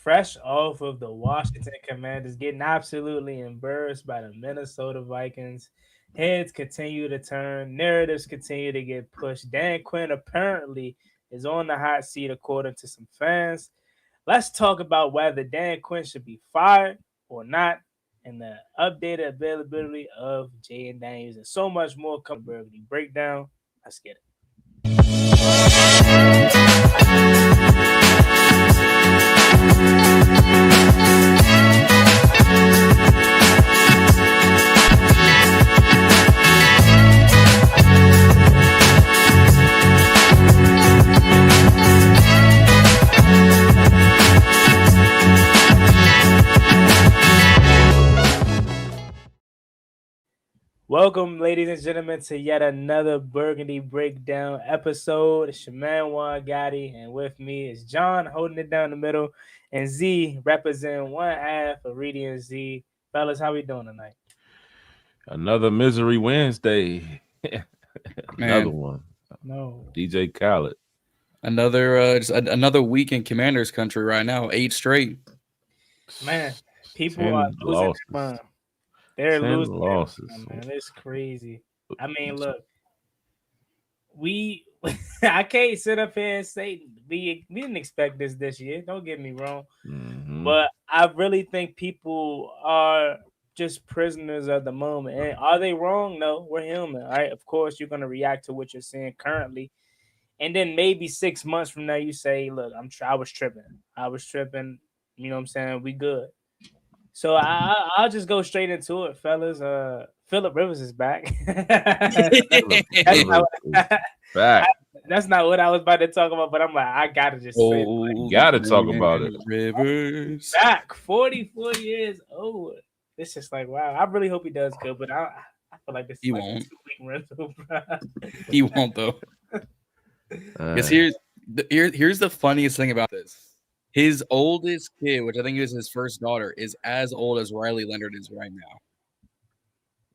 fresh off of the Washington Commanders getting absolutely embarrassed by the Minnesota Vikings. Heads continue to turn, narratives continue to get pushed. Dan Quinn apparently is on the hot seat, according to some fans. Let's talk about whether Dan Quinn should be fired or not, and the updated availability of Jay Daniels, and so much more coming. Burgundy breakdown. Let's get it. Welcome, ladies and gentlemen, to yet another Burgundy Breakdown episode. It's your man Juan Gotti, and with me is John holding it down the middle, and Z representing one half of Reedy and Z. Fellas, how we doing tonight? Another Misery Wednesday. Another one. No. DJ Khaled. Another week in Commanders country right now. 8 straight. Man, people 10 are losing losses. their mind. They're 10 losing losses. their mind, man. It's crazy. I mean, look, we I can't sit up here and say we didn't expect this year. Don't get me wrong. Mhm. But I really think people are just prisoners of the moment. And are they wrong? No, we're human. All right. Of course, you're gonna react to what you're seeing currently. And then maybe 6 months from now you say, look, I was tripping. I was tripping. You know what I'm saying? We good. So I'll just go straight into it, fellas. Philip Rivers is back. That's not, Back. that's not what I was about to talk about, but I'm like, I gotta just say it. You gotta talk about it. Rivers. Back 44 years old. It's just like, wow. I really hope he does good, but I feel like this is He like won't. a 2 week rental, bro. He won't though. Because here's the funniest thing about this. His oldest kid, which I think is his first daughter, is as old as Riley Leonard is right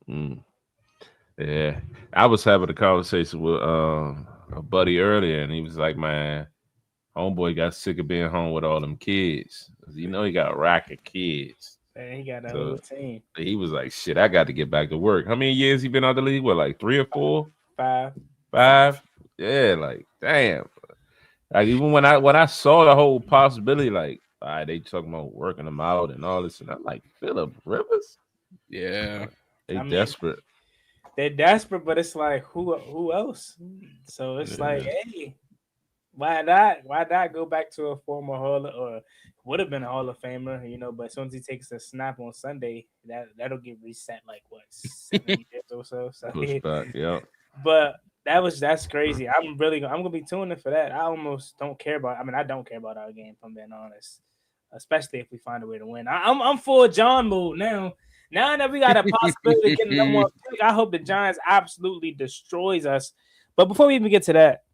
now. Yeah. I was having a conversation with a buddy earlier, and he was like, man, homeboy got sick of being home with all them kids. You know he got a rack of kids. Man, he got that So- whole team. He was like, shit, I got to get back to work. How many years he been out the league? What, like 3 or 4? 5. 5? Yeah, like damn. Like even when I saw the whole possibility, like, all right, they talking about working them out and all this, and I'm like, Philip Rivers? Yeah. They I mean, desperate. They're desperate, but it's like who else? So it's like, hey, why not? Why not go back to a former Hall or would have been a Hall of Famer, you know? But as soon as he takes a snap on Sunday, that'll get reset like what 7 years or so. So Push back, yeah. but that's crazy. I'm gonna be tuning for that. I almost don't care about. I mean, I don't care about our game. If I'm being honest, especially if we find a way to win. I'm full John mood now. Now that we got a possibility of getting number one pick, I hope the Giants absolutely destroys us. But before we even get to that,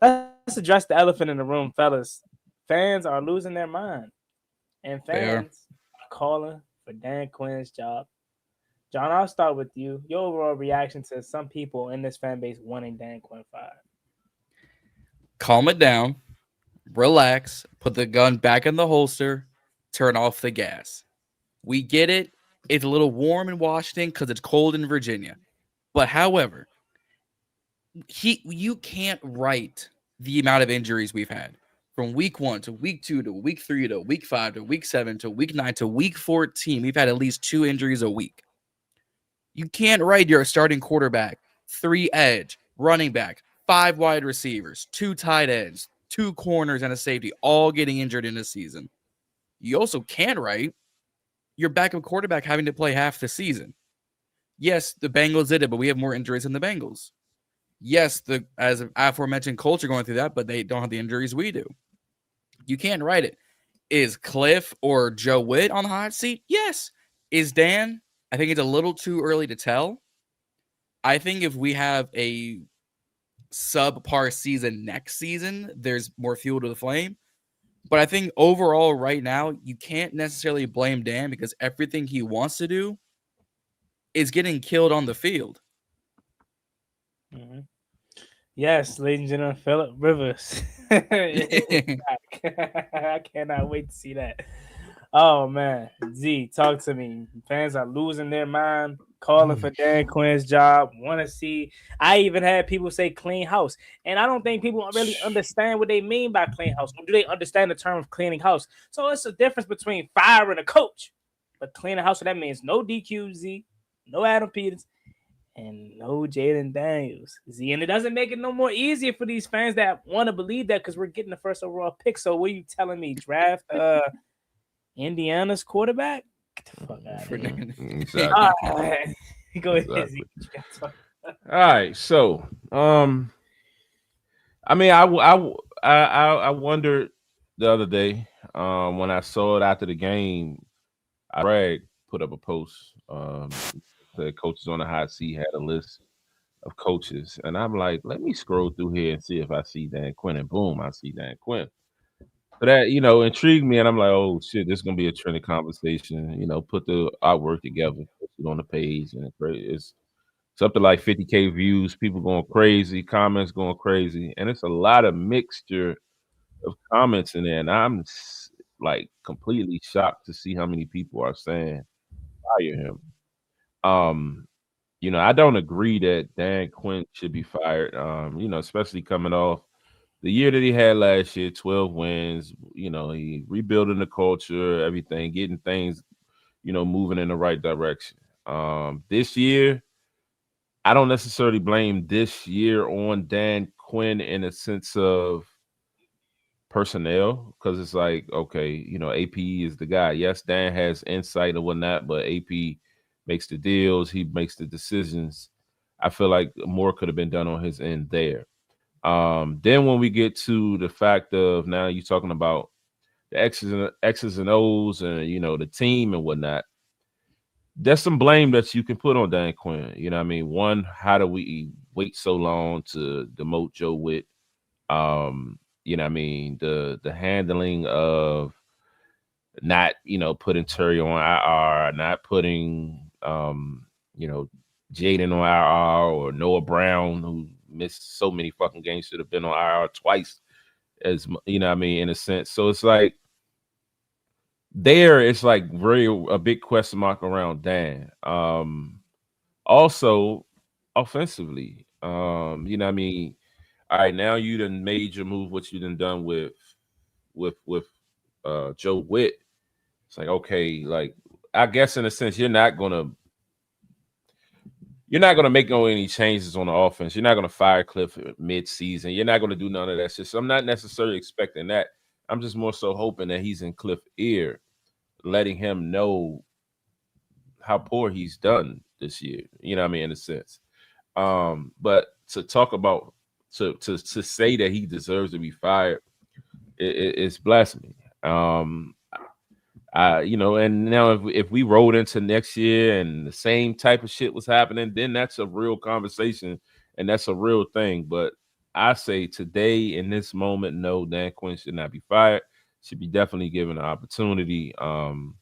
let's address the elephant in the room, fellas. Fans are losing their mind, and fans are calling for Dan Quinn's job. John, I'll start with you. Your overall reaction to some people in this fan base wanting Dan Quinn fired. Calm it down. Relax. Put the gun back in the holster. Turn off the gas. We get it. It's a little warm in Washington because it's cold in Virginia. But however, you can't write the amount of injuries we've had from week 1 to week 2 to week 3 to week 5 to week 7 to week 9 to week 14. We've had at least 2 injuries a week. You can't write your starting quarterback, 3 edge, running back, 5 wide receivers, 2 tight ends, 2 corners, and a safety all getting injured in a season. You also can't write your backup quarterback having to play half the season. Yes, the Bengals did it, but we have more injuries than the Bengals. Yes, as aforementioned Colts are going through that, but they don't have the injuries we do. You can't write it. Is Cliff or Joe Witt on the hot seat? Yes. Is Dan? I think it's a little too early to tell. I think if we have a subpar season next season, there's more fuel to the flame. But I think overall right now, you can't necessarily blame Dan because everything he wants to do is getting killed on the field. Mm-hmm. Yes, ladies and gentlemen, Philip Rivers. I cannot wait to see that. Oh man, Z, talk to me. Fans are losing their mind, calling for Dan Quinn's job. Want to see? I even had people say clean house, and I don't think people really understand what they mean by clean house. Or do they understand the term of cleaning house? So it's a difference between firing a coach, but cleaning house. So that means no DQZ, no Adam Peters, and no Jaden Daniels. Z, and it doesn't make it no more easier for these fans that want to believe that because we're getting the first overall pick. So what are you telling me? Draft Indiana's quarterback? Get the fuck out of here. Exactly. All right. Go ahead, Exactly. Z. All right. So, I mean, I wondered the other day, when I saw it after the game. Bragg put up a post. The coaches on the hot seat had a list of coaches, and I'm like, let me scroll through here and see if I see Dan Quinn, and boom, I see Dan Quinn. So that intrigued me, and I'm like, oh shit, this is gonna be a trending conversation. Put the artwork together, put it on the page, and it's up to like 50K views. People going crazy, comments going crazy, and it's a lot of mixture of comments in there. And I'm like completely shocked to see how many people are saying fire him. I don't agree that Dan Quinn should be fired. Especially coming off the year that he had last year, 12 wins. He rebuilding the culture, everything, getting things, moving in the right direction. This year, I don't necessarily blame this year on Dan Quinn in a sense of personnel, because it's like, okay, AP is the guy. Yes, Dan has insight and whatnot, but AP makes the deals, he makes the decisions. I feel like more could have been done on his end there. Then when we get to the fact of now you're talking about the X's and O's and the team and whatnot, there's some blame that you can put on Dan Quinn. You know what I mean? One, how do we wait so long to demote Joe Witt? You know what I mean? The handling of not, putting Terry on IR, not putting Jaden on IR, or Noah Brown, who missed so many fucking games, should have been on IR twice, as you know what I mean, in a sense. So it's like it's like a big question mark around Dan. Also offensively, you know what I mean? All right, now you done made your move, what you done with Joe Witt. It's like, okay, like I guess in a sense you're not gonna make any changes on the offense. You're not gonna fire Cliff mid-season. You're not gonna do none of that shit. So I'm not necessarily expecting that. I'm just more so hoping that he's in Cliff's ear, letting him know how poor he's done this year. You know what I mean, in a sense. But to talk about to say that he deserves to be fired, it's blasphemy. And now if we rolled into next year and the same type of shit was happening, then that's a real conversation and that's a real thing. But I say today in this moment, no, Dan Quinn should not be fired. Should be definitely given an opportunity. And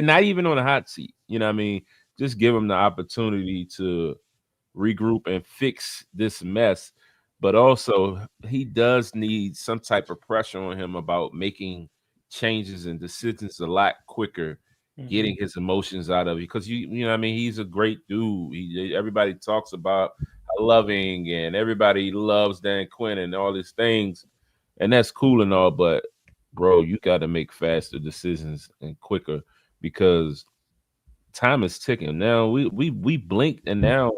not even on a hot seat. You know what I mean? Just give him the opportunity to regroup and fix this mess. But also, he does need some type of pressure on him about making changes and decisions a lot quicker, getting his emotions out of it. Because you know what I mean, he's a great dude. Everybody talks about how loving, and everybody loves Dan Quinn and all these things, and that's cool and all. But bro, you got to make faster decisions and quicker, because time is ticking. Now we blinked, and now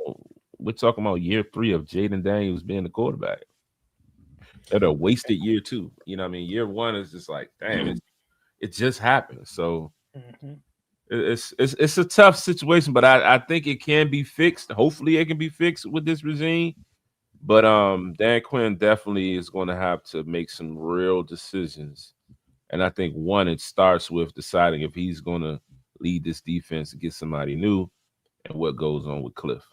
we're talking about year 3 of Jaden Daniels being the quarterback. At a wasted year 2. You know what I mean? Year 1 is just like, damn, it just happened. So it's a tough situation, but I think it can be fixed. Hopefully it can be fixed with this regime. But Dan Quinn definitely is going to have to make some real decisions. And I think one, it starts with deciding if he's going to lead this defense and get somebody new, and what goes on with Cliff.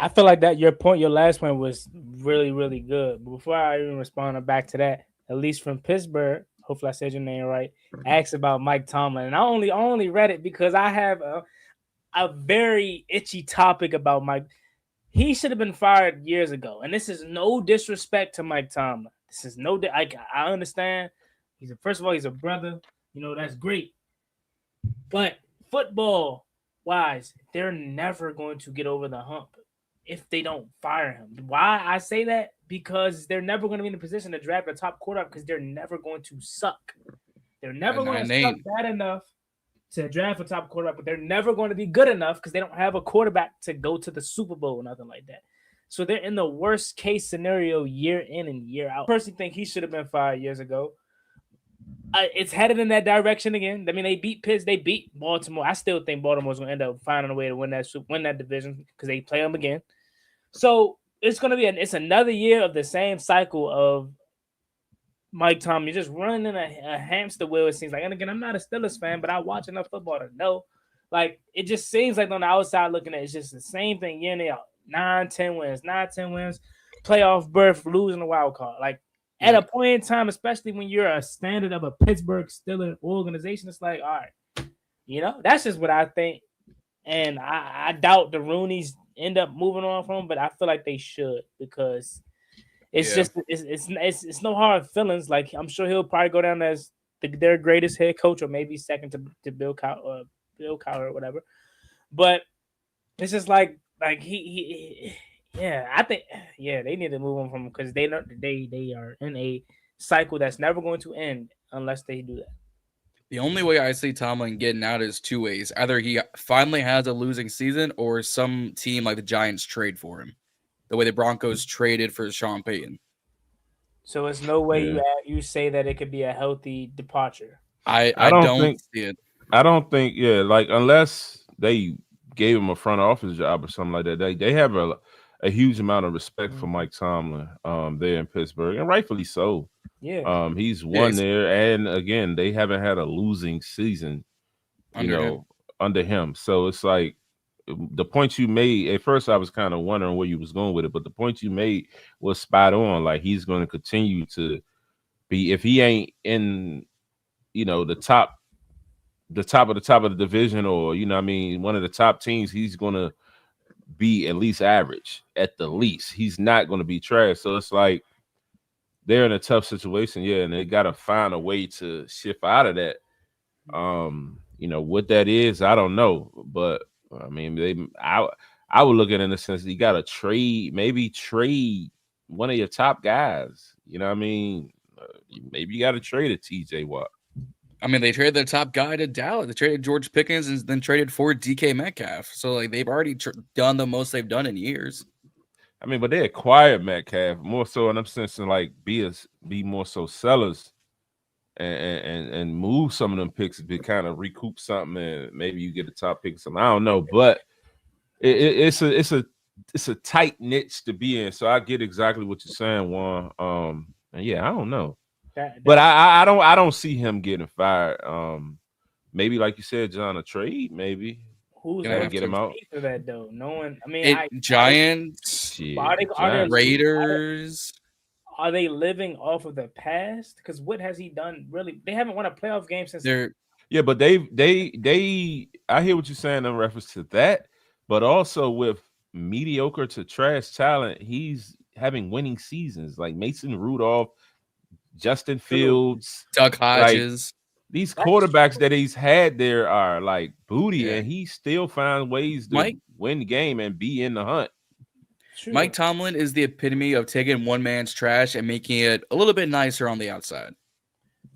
I feel like that your last point was really, really good. But before I even respond back to that, at least from Pittsburgh, hopefully I said your name right, asked about Mike Tomlin. And I only read it because I have a very itchy topic about Mike. He should have been fired years ago. And this is no disrespect to Mike Tomlin. This is I understand First of all, he's a brother. That's great. But football wise, they're never going to get over the hump if they don't fire him. Why I say that? Because they're never going to be in a position to draft a top quarterback because they're never going to suck. They're never going to suck bad enough to draft a top quarterback, but they're never going to be good enough because they don't have a quarterback to go to the Super Bowl or nothing like that. So they're in the worst case scenario year in and year out. I personally think he should have been fired years ago. It's headed in that direction again. I mean, they beat Pitts, they beat Baltimore. I still think Baltimore's going to end up finding a way to win that division because they play them again. So it's going to be it's another year of the same cycle of Mike Tomlin. You're just running in a hamster wheel, it seems like. And again, I'm not a Steelers fan, but I watch enough football to know. Like, it just seems like on the outside looking at it, it's just the same thing year in and year out. 9-10 wins, playoff berth, losing the wild card. Like, at a point in time, especially when you're a standard of a Pittsburgh Steelers organization, it's like, all right, that's just what I think. And I doubt the Rooneys end up moving on from him, but I feel like they should because it's just it's no hard feelings. Like, I'm sure he'll probably go down as their greatest head coach or maybe second to Bill Cowher or whatever. But it's just like he I think they need to move on from him because they are in a cycle that's never going to end unless they do that. The only way I see Tomlin getting out is two ways. Either he finally has a losing season or some team like the Giants trade for him. The way the Broncos traded for Sean Payton. So it's no way you say that it could be a healthy departure. I don't see it. I don't think, like unless they gave him a front office job or something like that, they have a huge amount of respect for Mike Tomlin there in Pittsburgh, and rightfully so. Yeah. He's won there, and again, they haven't had a losing season, under him. So it's like the point you made. At first, I was kind of wondering where you was going with it, but the point you made was spot on. Like, he's going to continue to be, if he ain't in, the top of the division, or one of the top teams, he's going to be at least average at the least. He's not going to be trash. So it's like they're in a tough situation, and they got to find a way to shift out of that. What that is, I don't know, but I mean, I would look at it in the sense that you got to trade one of your top guys. Maybe you got to trade a TJ Watt. I mean, they traded their top guy to Dallas. They traded George Pickens and then traded for DK Metcalf. So, like, they've already done the most they've done in years. I mean, but they acquired Metcalf more so in them sense than like be more so sellers and move some of them picks to kind of recoup something, and maybe you get a top pick or something. I don't know, but it's a tight niche to be in. So I get exactly what you're saying, Juan. And I don't know. But I don't see him getting fired. Maybe like you said, John, a trade. Maybe who's gonna get him out for that though? No one. I mean, Giants, Raiders. Are they living off of the past? Because what has he done? Really, they haven't won a playoff game since. Yeah, but they. I hear what you're saying in reference to that, but also with mediocre to trash talent, he's having winning seasons like Mason Rudolph, Justin Fields, Doug Hodges. These quarterbacks that he's had there are like booty, and he still finds ways to win the game and be in the hunt. True. Mike Tomlin is the epitome of taking one man's trash and making it a little bit nicer on the outside.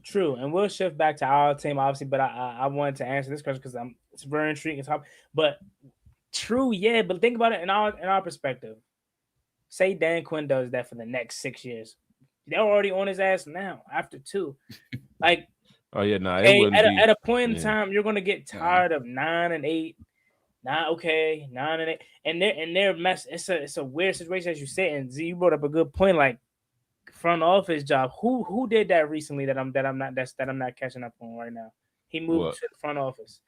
True, and we'll shift back to our team, obviously, but I wanted to answer this question because it's very intriguing topic. But true, but think about it in our perspective. Say Dan Quinn does that for the next 6 years. They're already on his ass now after 2. Like, at a point in time, you're gonna get tired of 9-8. 9-8, and they're mess. It's a weird situation, as you said. And Z, you brought up a good point. Like, front office job. Who did that recently that I'm not catching up on right now? He moved to the front office.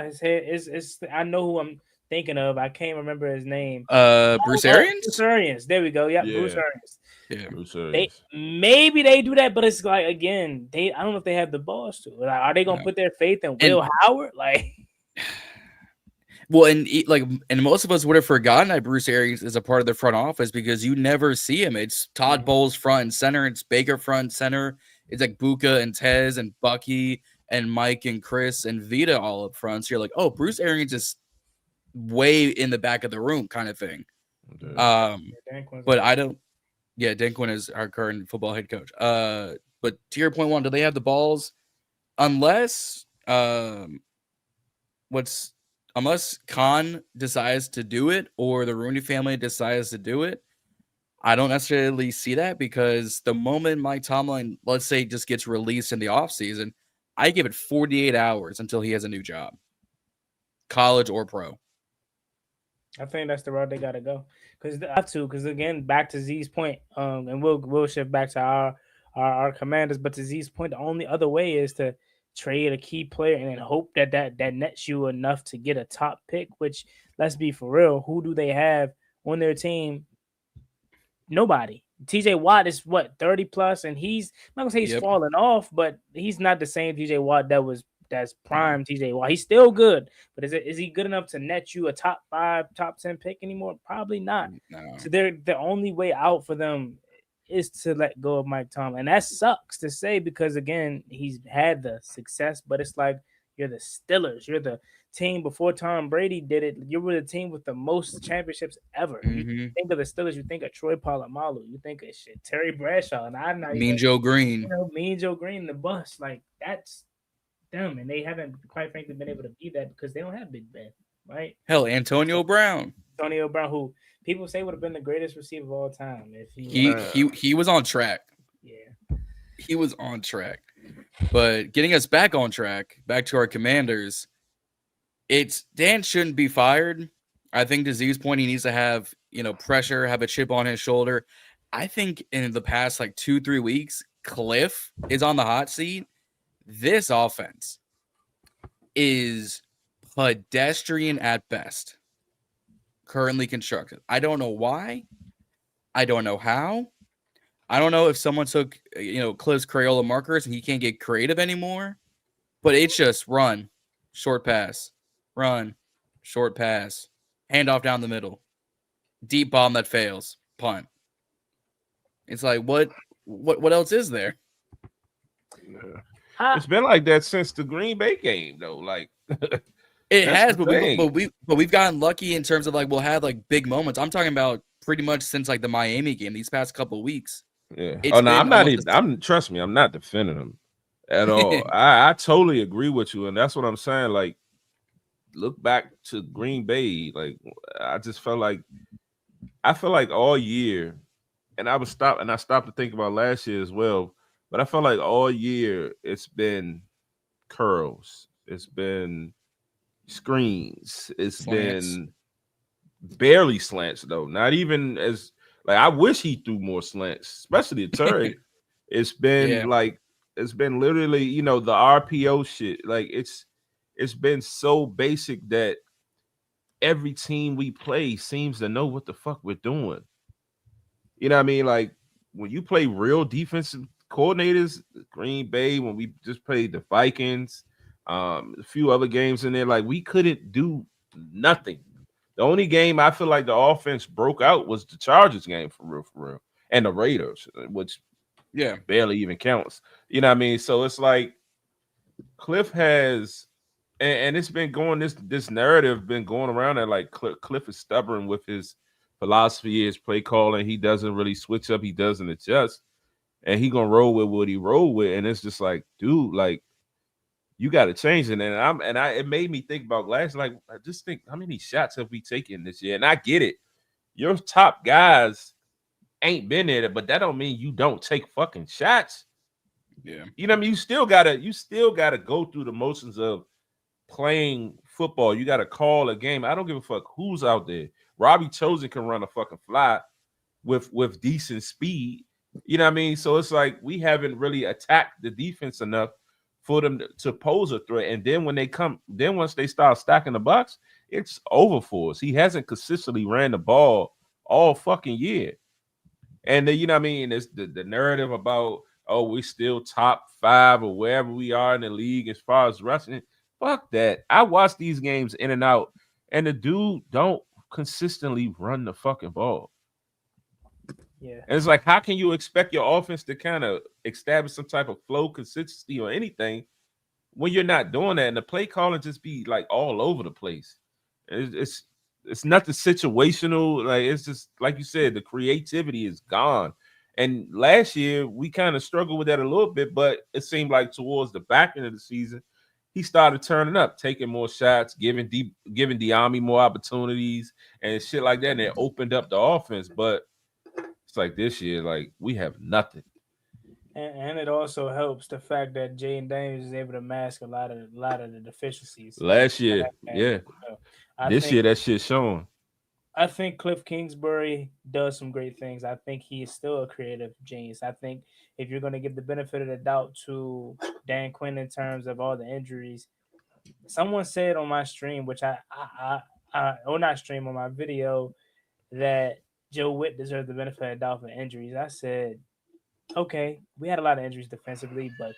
His head is. I know who I'm thinking of. I can't remember his name. Bruce Arians. Bruce Arians. There we go. Yeah, Bruce Arians. Yeah, Bruce Arians. Maybe they do that, but it's like, again, I don't know if they have the balls to. Like, are they gonna put their faith in Will Howard? Like, Well, and most of us would have forgotten that Bruce Arians is a part of the front office because you never see him. It's Todd Bowles front and center. It's Baker front and center. It's like Buka and Tez and Bucky and Mike and Chris and Vita all up front. So you're like, oh, Bruce Arians is way in the back of the room kind of thing. But I don't. Yeah, Dan Quinn is our current football head coach. But to your point, one, do they have the balls? Unless unless Khan decides to do it or the Rooney family decides to do it, I don't necessarily see that because the moment Mike Tomlin, let's say, just gets released in the offseason, I give it 48 hours until he has a new job, college or pro. I think that's the route they got to go because I have to. Because again, back to Z's point, and we'll shift back to our commanders. But to Z's point, the only other way is to trade a key player and then hope that nets you enough to get a top pick. Which, let's be for real, who do they have on their team? Nobody. TJ Watt is what 30 plus, and I'm not gonna say he's falling off, but he's not the same TJ Watt that's prime TJ Watt. He's still good, but is he good enough to net you a top 5, top 10 pick anymore? Probably not. No. So the only way out for them is to let go of Mike Tomlin, and that sucks to say because again he's had the success, but it's like you're the Steelers, you're the team before Tom Brady did it. You were the team with the most championships ever. You think of the Steelers, you think of Troy Polamalu, you think of Terry Bradshaw, and I'm not Mean Joe Green. Mean Joe Green, the bus, like that's them, and they haven't, quite frankly, been able to be that because they don't have Big Ben, right? Hell, Antonio Brown, who people say would have been the greatest receiver of all time if he was on track. Yeah, he was on track. But getting us back on track, back to our Commanders, Dan shouldn't be fired. I think to Z's point, he needs to have pressure, have a chip on his shoulder. I think in the past 2-3 weeks, Cliff is on the hot seat. This offense is pedestrian at best. Currently constructed. I don't know why. I don't know how. I don't know if someone took Cliff's Crayola markers and he can't get creative anymore. But it's just run, short pass, run, short pass, handoff down the middle, deep bomb that fails, punt. It's like what else is there? It's been like that since the Green Bay game, though. Like it has, but we've gotten lucky in terms of we'll have big moments. I'm talking about pretty much since the Miami game these past couple of weeks. Yeah. Trust me, I'm not defending them at all. I totally agree with you, and that's what I'm saying. Like, look back to Green Bay. Like, I feel like all year, and I stopped to think about last year as well. But I felt like all year it's been curls, it's been screens, it's slants. Been barely slants though. Not even as I wish he threw more slants, especially the Terry. It's been it's been literally the RPO shit. Like it's been so basic that every team we play seems to know what the fuck we're doing. You know what I mean? Like when you play real defensive coordinators, Green Bay, when we just played the Vikings, a few other games in there, we couldn't do nothing. The only game I feel like the offense broke out was the Chargers game for real, and the Raiders, which barely even counts. You know what I mean? So it's like Cliff has, and it's been going this narrative been going around that Cliff is stubborn with his philosophy, his play calling. He doesn't really switch up. He doesn't adjust. And he gonna roll with what he roll with, and it's just dude, you got to change it. And it made me think about last. I just think how many shots have we taken this year? And I get it, your top guys ain't been there, but that don't mean you don't take fucking shots. Yeah, you know what I mean. You still gotta go through the motions of playing football. You gotta call a game. I don't give a fuck who's out there. Robbie Chosen can run a fucking fly with decent speed. You know what I mean? So it's we haven't really attacked the defense enough for them to pose a threat. And then once they start stacking the box, it's over for us. He hasn't consistently ran the ball all fucking year. And then, you know what I mean? It's the narrative about, we're still top 5 or wherever we are in the league as far as rushing. Fuck that. I watch these games in and out, and the dude don't consistently run the fucking ball. Yeah. And it's like, how can you expect your offense to kind of establish some type of flow, consistency, or anything when you're not doing that? And the play calling just be like all over the place. It's nothing situational. Like, it's just like you said, the creativity is gone. And last year we kind of struggled with that a little bit, but it seemed like towards the back end of the season, he started turning up, taking more shots, giving Diami more opportunities and shit like that. And it opened up the offense. But it's like this year, like we have nothing. And it also helps the fact that Jaden Daniels is able to mask a lot of the deficiencies. Last year, yeah. I This think year, that shit showing. I think Cliff Kingsbury does some great things. I think he is still a creative genius. I think if you're going to give the benefit of the doubt to Dan Quinn in terms of all the injuries, someone said on my stream, which or not stream, on my video, that Joe Witt deserved the benefit of the doubt for injuries. I said, okay, we had a lot of injuries defensively, but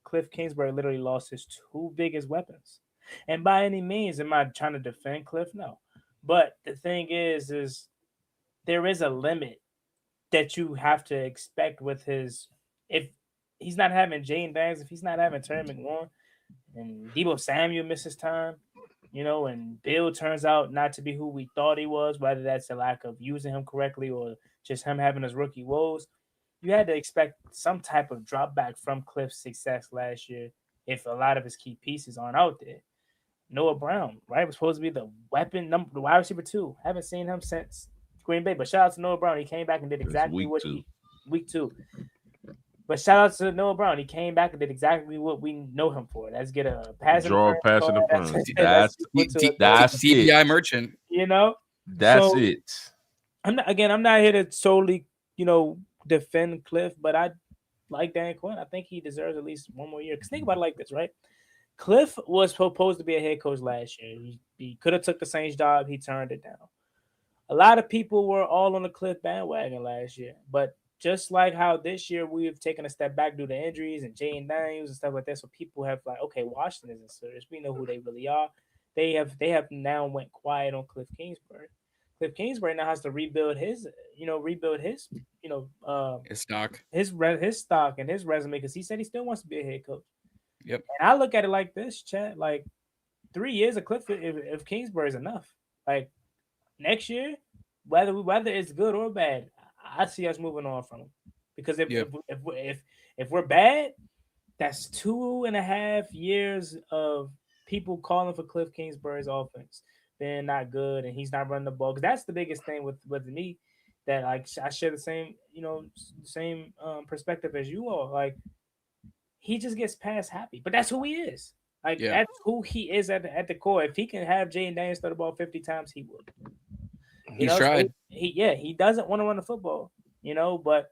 Cliff Kingsbury literally lost his two biggest weapons. And by any means, am I trying to defend Cliff? No. But the thing is there is a limit that you have to expect with his. If he's not having Jane Daniels, if he's not having Terry McLaurin, and Debo Samuel misses time, and Bill turns out not to be who we thought he was, whether that's a lack of using him correctly or just him having his rookie woes, you had to expect some type of drop back from Cliff's success last year if a lot of his key pieces aren't out there. Noah Brown, right, was supposed to be the the wide receiver 2. Haven't seen him since Green Bay, but shout out to Noah Brown. He came back and did exactly week 2. Week 2. But shout out to Noah Brown. He came back and did exactly what we know him for. Let's get a passing Draw passing interference. That's DPI merchant. That's it. I'm not here to solely, defend Cliff, but I like Dan Quinn. I think he deserves at least one more year. Because think about it like this, right? Cliff was supposed to be a head coach last year. He could have took the Saints job. He turned it down. A lot of people were all on the Cliff bandwagon last year. But just like how this year we've taken a step back due to injuries and Jane Daniels and stuff like that, so people have like, okay, Washington isn't serious. We know who they really are. They have now went quiet on Cliff Kingsbury. Cliff Kingsbury now has to rebuild his stock, his stock and his resume, because he said he still wants to be a head coach. Yep. And I look at it like this, chat. Like 3 years of Cliff, if Kingsbury is enough, like next year, whether it's good or bad, I see us moving on from him. Because if we're bad, that's 2.5 years of people calling for Cliff Kingsbury's offense being not good, and he's not running the ball. Because that's the biggest thing with me, that like I share the same perspective as you all. Like he just gets past happy, but that's who he is. Like that's who he is at the core. If he can have Jaden Daniels throw the ball 50 times, he would. He's tried. So he doesn't want to run the football, but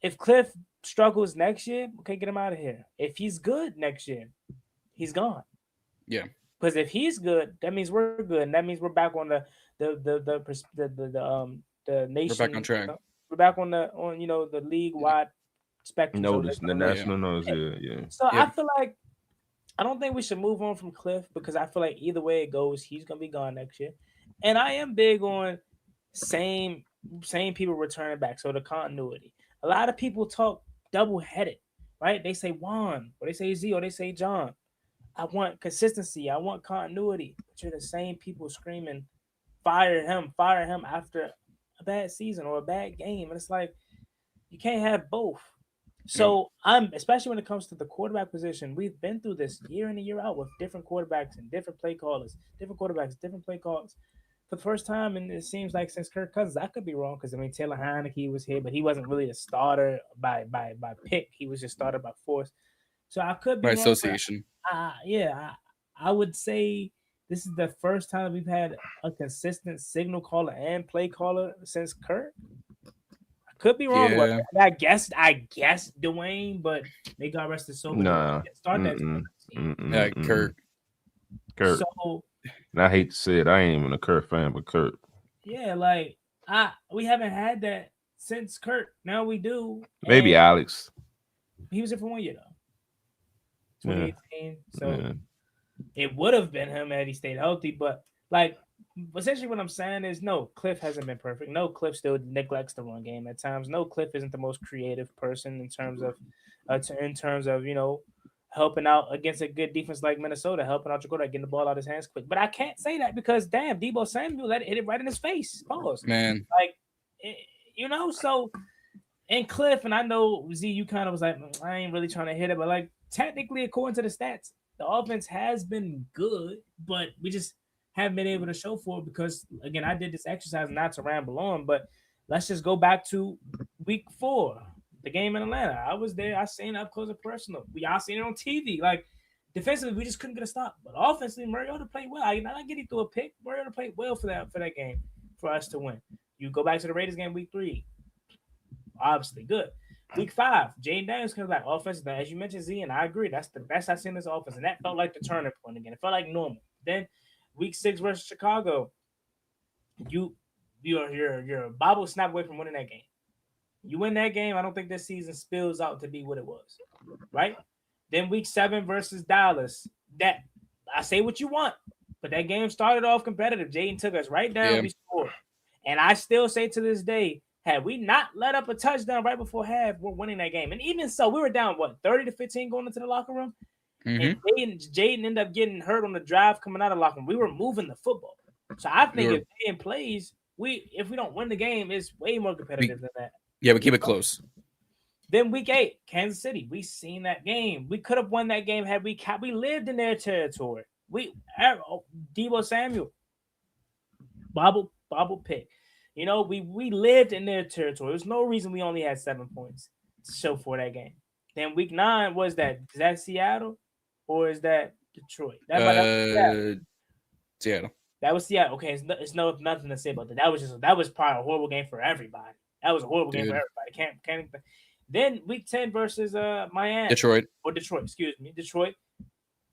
if Cliff struggles next year, okay, get him out of here. If he's good next year, he's gone. Yeah. Because if he's good, that means we're good, and that means we're back on the nation. We're back on track. We're back on the league wide spectrum. Notice the national notice. Yeah. So I feel like I don't think we should move on from Cliff, because I feel like either way it goes, he's gonna be gone next year. And I am big on same people returning back. So the continuity. A lot of people talk double-headed, right? They say Juan, or they say Z, or they say John. I want consistency. I want continuity. But you're the same people screaming, fire him after a bad season or a bad game. And it's like, you can't have both. So especially when it comes to the quarterback position, we've been through this year in and year out with different quarterbacks and different play callers, different quarterbacks, different play callers. For the first time, and it seems like since Kirk Cousins, I could be wrong, because Taylor Heineke was here, but he wasn't really a starter by pick. He was just started by force. So I could be by wrong, association. I would say this is the first time we've had a consistent signal caller and play caller since Kirk. I could be wrong. Yeah. I guess Dwayne, but may God rest his soul. Nah. Start that. Kirk. So. And I hate to say it, I ain't even a Kurt fan, but Kurt. Yeah, like we haven't had that since Kurt. Now we do. Maybe Alex. He was here for 1 year though. 2018. So It would have been him had he stayed healthy, but like essentially what I'm saying is no, Cliff hasn't been perfect. No, Cliff still neglects the run game at times. No, Cliff isn't the most creative person in terms of helping out against a good defense like Minnesota, helping out your quarterback, getting the ball out of his hands quick. But I can't say that because damn, Debo Samuel hit it right in his face. Pause. Man, Like so and Cliff, and I know Z, you kind of was like, I ain't really trying to hit it, but like technically, according to the stats, the offense has been good, but we just haven't been able to show for it because again, I did this exercise not to ramble on, but let's just go back to week 4, the game in Atlanta. I was there, I seen it up close and personal. Y'all seen it on TV. Like defensively, we just couldn't get a stop. But offensively, Mariota played well. I get he threw a pick. Mariota played well for that game for us to win. You go back to the Raiders game week 3. Obviously good. Week 5, Jaden Daniels comes back. Offense, as you mentioned, Z, and I agree. That's the best I've seen this offense. And that felt like the turning point again. It felt like normal. Then week 6 versus Chicago, you're a bobble snap away from winning that game. You win that game, I don't think this season spills out to be what it was. Right? Then week 7 versus Dallas. That I say what you want, but that game started off competitive. Jaden took us right down. Yeah. We scored. And I still say to this day, had we not let up a touchdown right before half, we're winning that game. And even so, we were down, 30-15 going into the locker room? Mm-hmm. And Jaden ended up getting hurt on the drive coming out of the locker room. We were moving the football. So I think if Jaden plays, if we don't win the game, it's way more competitive than that. Yeah, we keep it close. Then week 8, Kansas City. We seen that game. We could have won that game had we lived in their territory. Debo Samuel, bobble pick. We lived in their territory. There's no reason we only had 7 points to show for that game. Then week 9 is that Seattle or is that Detroit? Seattle. That was Seattle. Okay, it's nothing to say about that. That was probably a horrible game for everybody. That was a horrible game for everybody. Can't. Then week 10 versus Miami. Detroit. Excuse me, Detroit.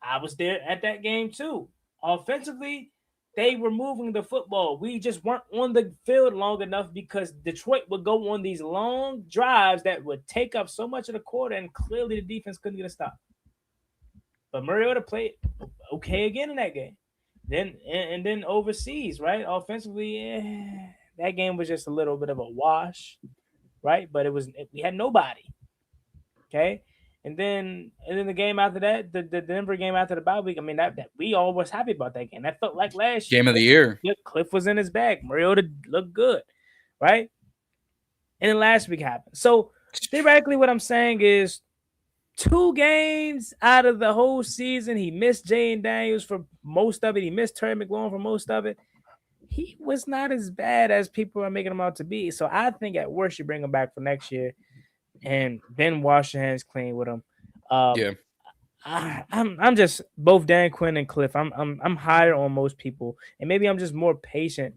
I was there at that game too. Offensively, they were moving the football. We just weren't on the field long enough because Detroit would go on these long drives that would take up so much of the quarter, and clearly the defense couldn't get a stop. But Mariota played okay again in that game. Then overseas, right? Offensively, that game was just a little bit of a wash, right? But we had nobody. Okay. And then the game after that, the Denver game after the bye week. I mean, that we all was happy about that game. That felt like last game of the year. Cliff was in his bag. Mariota looked good, right? And then last week happened. So theoretically, what I'm saying is 2 games out of the whole season, he missed Jaden Daniels for most of it. He missed Terry McLaurin for most of it. He was not as bad as people are making him out to be. So I think at worst you bring him back for next year. And then wash your hands clean with him. I'm just both Dan Quinn and Cliff. I'm higher on most people, and maybe I'm just more patient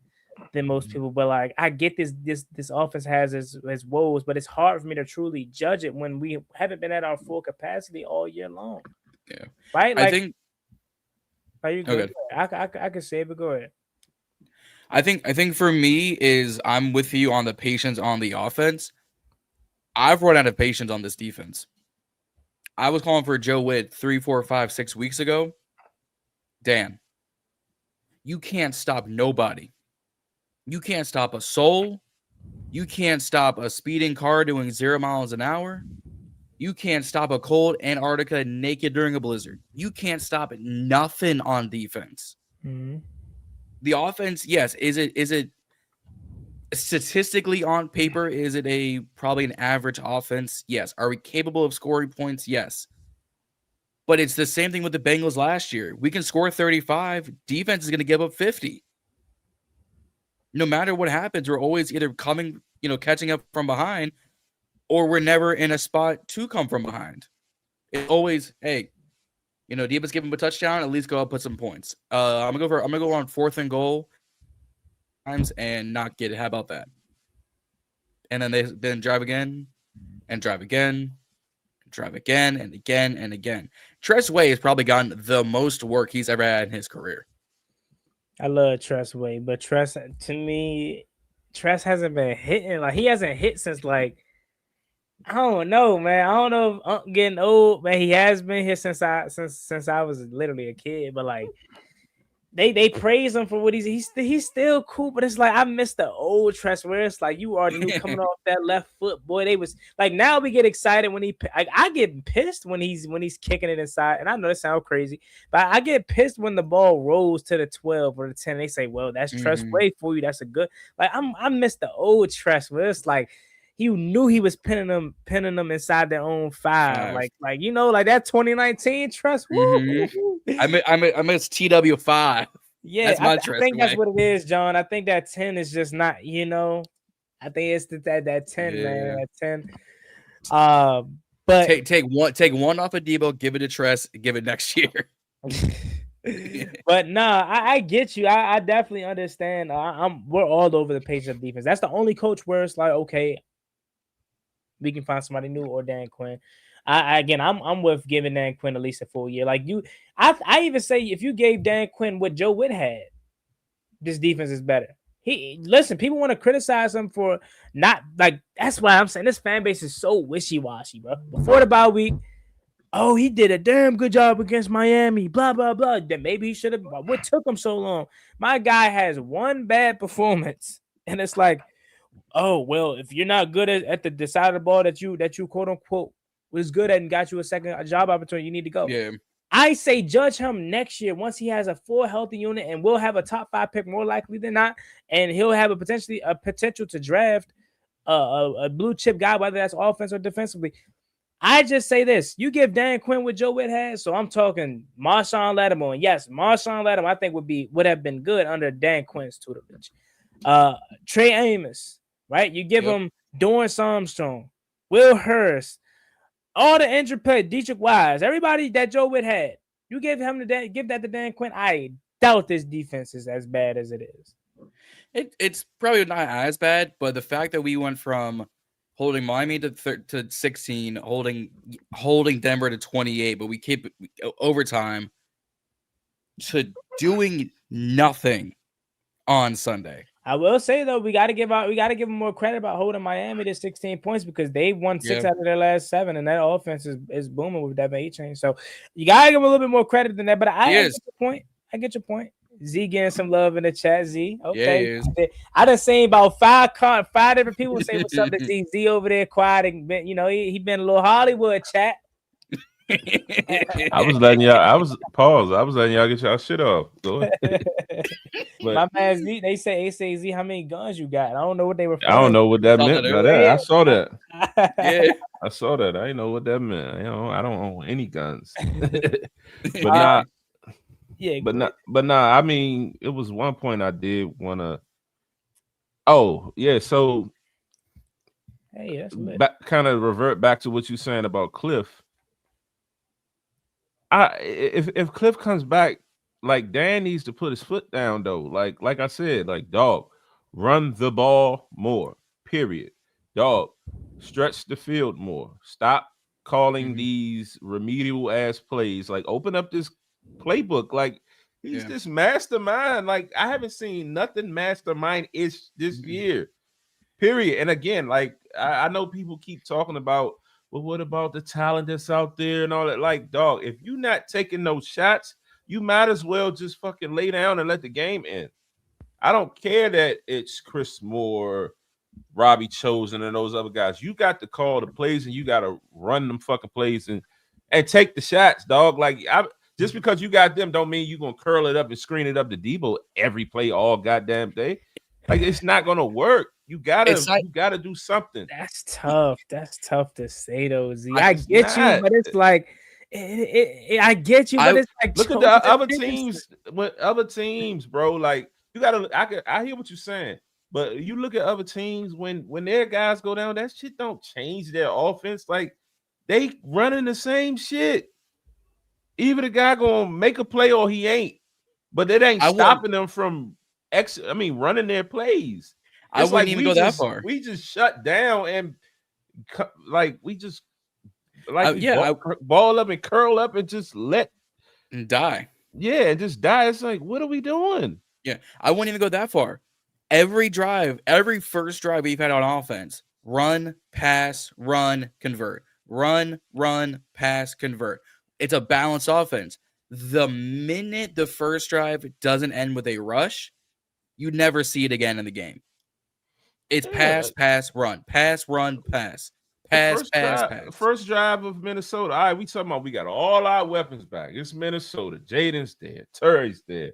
than most people. But like I get this offense has its woes, but it's hard for me to truly judge it when we haven't been at our full capacity all year long. Yeah, right. Like, I think. Are you good? Okay. I can say it, but go ahead. I think for me is I'm with you on the patience on the offense. I've run out of patience on this defense. I was calling for Joe Witt 3, 4, 5, 6 weeks ago. Dan, you can't stop nobody. You can't stop a soul. You can't stop a speeding car doing 0 miles an hour. You can't stop a cold Antarctica naked during a blizzard. You can't stop nothing on defense. Mm-hmm. The offense, yes, is it statistically on paper, is it probably an average offense? Yes. Are we capable of scoring points? Yes. But it's the same thing with the Bengals last year. We can score 35. Defense is going to give up 50. No matter what happens, we're always either catching up from behind, or we're never in a spot to come from behind. It's always, hey, Deebus give him a touchdown, at least go out, put some points. I'm gonna go on 4th and goal and not get it. How about that? And then they drive again and drive again, drive again and again and again. Tress Way has probably gotten the most work he's ever had in his career. I love Tress Way, but Tress hasn't been hitting. Like he hasn't hit since like I don't know, man. I don't know if Unc getting old, man. He has been here since I was literally a kid, but like they praise him for what he's still cool, but it's like I miss the old Tress where it's like you already knew coming off that left foot, boy. They was like now we get excited when I get pissed when he's kicking it inside, and I know it sounds crazy, but I get pissed when the ball rolls to the 12 or the 10. They say, well, that's Tress way for you. That's a good like I miss the old Tress where it's like you knew he was pinning them inside their own five. Like you know, like that 2019 Trust. I miss TW5. Yeah, that's my I think that's what it is, John. I think that 10 is just not, you know. I think it's that 10, man. That 10. But take one off of Debo, give it to Tress, give it next year. But nah, I get you. I definitely understand. We're all over the page of defense. That's the only coach where it's like, okay, we can find somebody new or Dan Quinn. I'm with giving Dan Quinn at least a full year. Like I even say if you gave Dan Quinn what Joe Witt had, this defense is better. People want to criticize him for not like. That's why I'm saying this fan base is so wishy-washy, bro. Before the bye week, oh, he did a damn good job against Miami, blah blah blah. Then maybe he should have. What took him so long? My guy has one bad performance, and it's like, oh well, if you're not good at the side of the ball that you quote unquote was good at and got you a second job opportunity, you need to go. Yeah. I say judge him next year once he has a full healthy unit, and we'll have a top 5 pick more likely than not, and he'll have a potential to draft a blue chip guy, whether that's offense or defensively. I just say this: you give Dan Quinn what Joe Witt had, so I'm talking Marshawn Lattimore, and yes, Marshawn Lattimore I think would have been good under Dan Quinn's tutelage. Trey Amos, right? You give him Dorrance Armstrong, Will Hurst. All the injured players, Dietrich Wise, everybody that Joe Witt had, you give that to Dan Quinn. I doubt this defense is as bad as it is. It's probably not as bad, but the fact that we went from holding Miami to 16, holding Denver to 28, but we keep overtime to doing nothing on Sunday. I will say though, we got to give them more credit about holding Miami to 16 points because they won 6 out of their last 7, and that offense is booming with Devin A-Chain. So you gotta give them a little bit more credit than that. But I get your point. I get your point. Z getting some love in the chat. Z, okay. Yeah, I done seen about 5 different people say what's up to Z. Z over there quiet and been, you know, he been a little Hollywood chat. I was letting y'all get y'all shit off. My man Z, they say Z, how many guns you got? I don't know what they were. I don't know what that meant by that. I saw that. Yeah, I saw that. I didn't know what that meant. You know, I don't own any guns. But I mean, it was one point I did want to. Oh yeah, so hey, that's lit. Kind of revert back to what you're saying about Cliff. If Cliff comes back, like Dan needs to put his foot down though. Like I said, like dog, run the ball more. Period. Dog, stretch the field more. Stop calling these remedial ass plays. Like open up this playbook. Like he's this mastermind. Like I haven't seen nothing mastermind-ish this year. Period. And again, like I know people keep talking about, well, what about the talent that's out there and all that? Like, dog, if you're not taking those shots, you might as well just fucking lay down and let the game end. I don't care that it's Chris Moore, Robbie Chosen, and those other guys. You got to call the plays and you got to run them fucking plays and take the shots, dog. Like, just because you got them don't mean you're going to curl it up and screen it up to Debo every play all goddamn day. Like, it's not going to work. You gotta do something. That's tough. That's tough to say though, Z. I get you, but it's like I get you, but it's like look at the other teams. With other teams, bro, like you gotta. I hear what you're saying, but you look at other teams when their guys go down, that shit don't change their offense. Like they running the same shit. Either the guy gonna make a play or he ain't, but that ain't stopping them from running their plays. I wouldn't even go that far. We just shut down and ball up and curl up and just let and die. Yeah, just die. It's like, what are we doing? Yeah, I wouldn't even go that far. Every first drive we've had on offense, run, pass, run, convert. Run, pass, convert. It's a balanced offense. The minute the first drive doesn't end with a rush, you never see it again in the game. It's pass, run, pass, run, pass, pass, pass, pass. First drive of Minnesota. All right, we talking about we got all our weapons back. It's Minnesota. Jaden's there. Terry's there.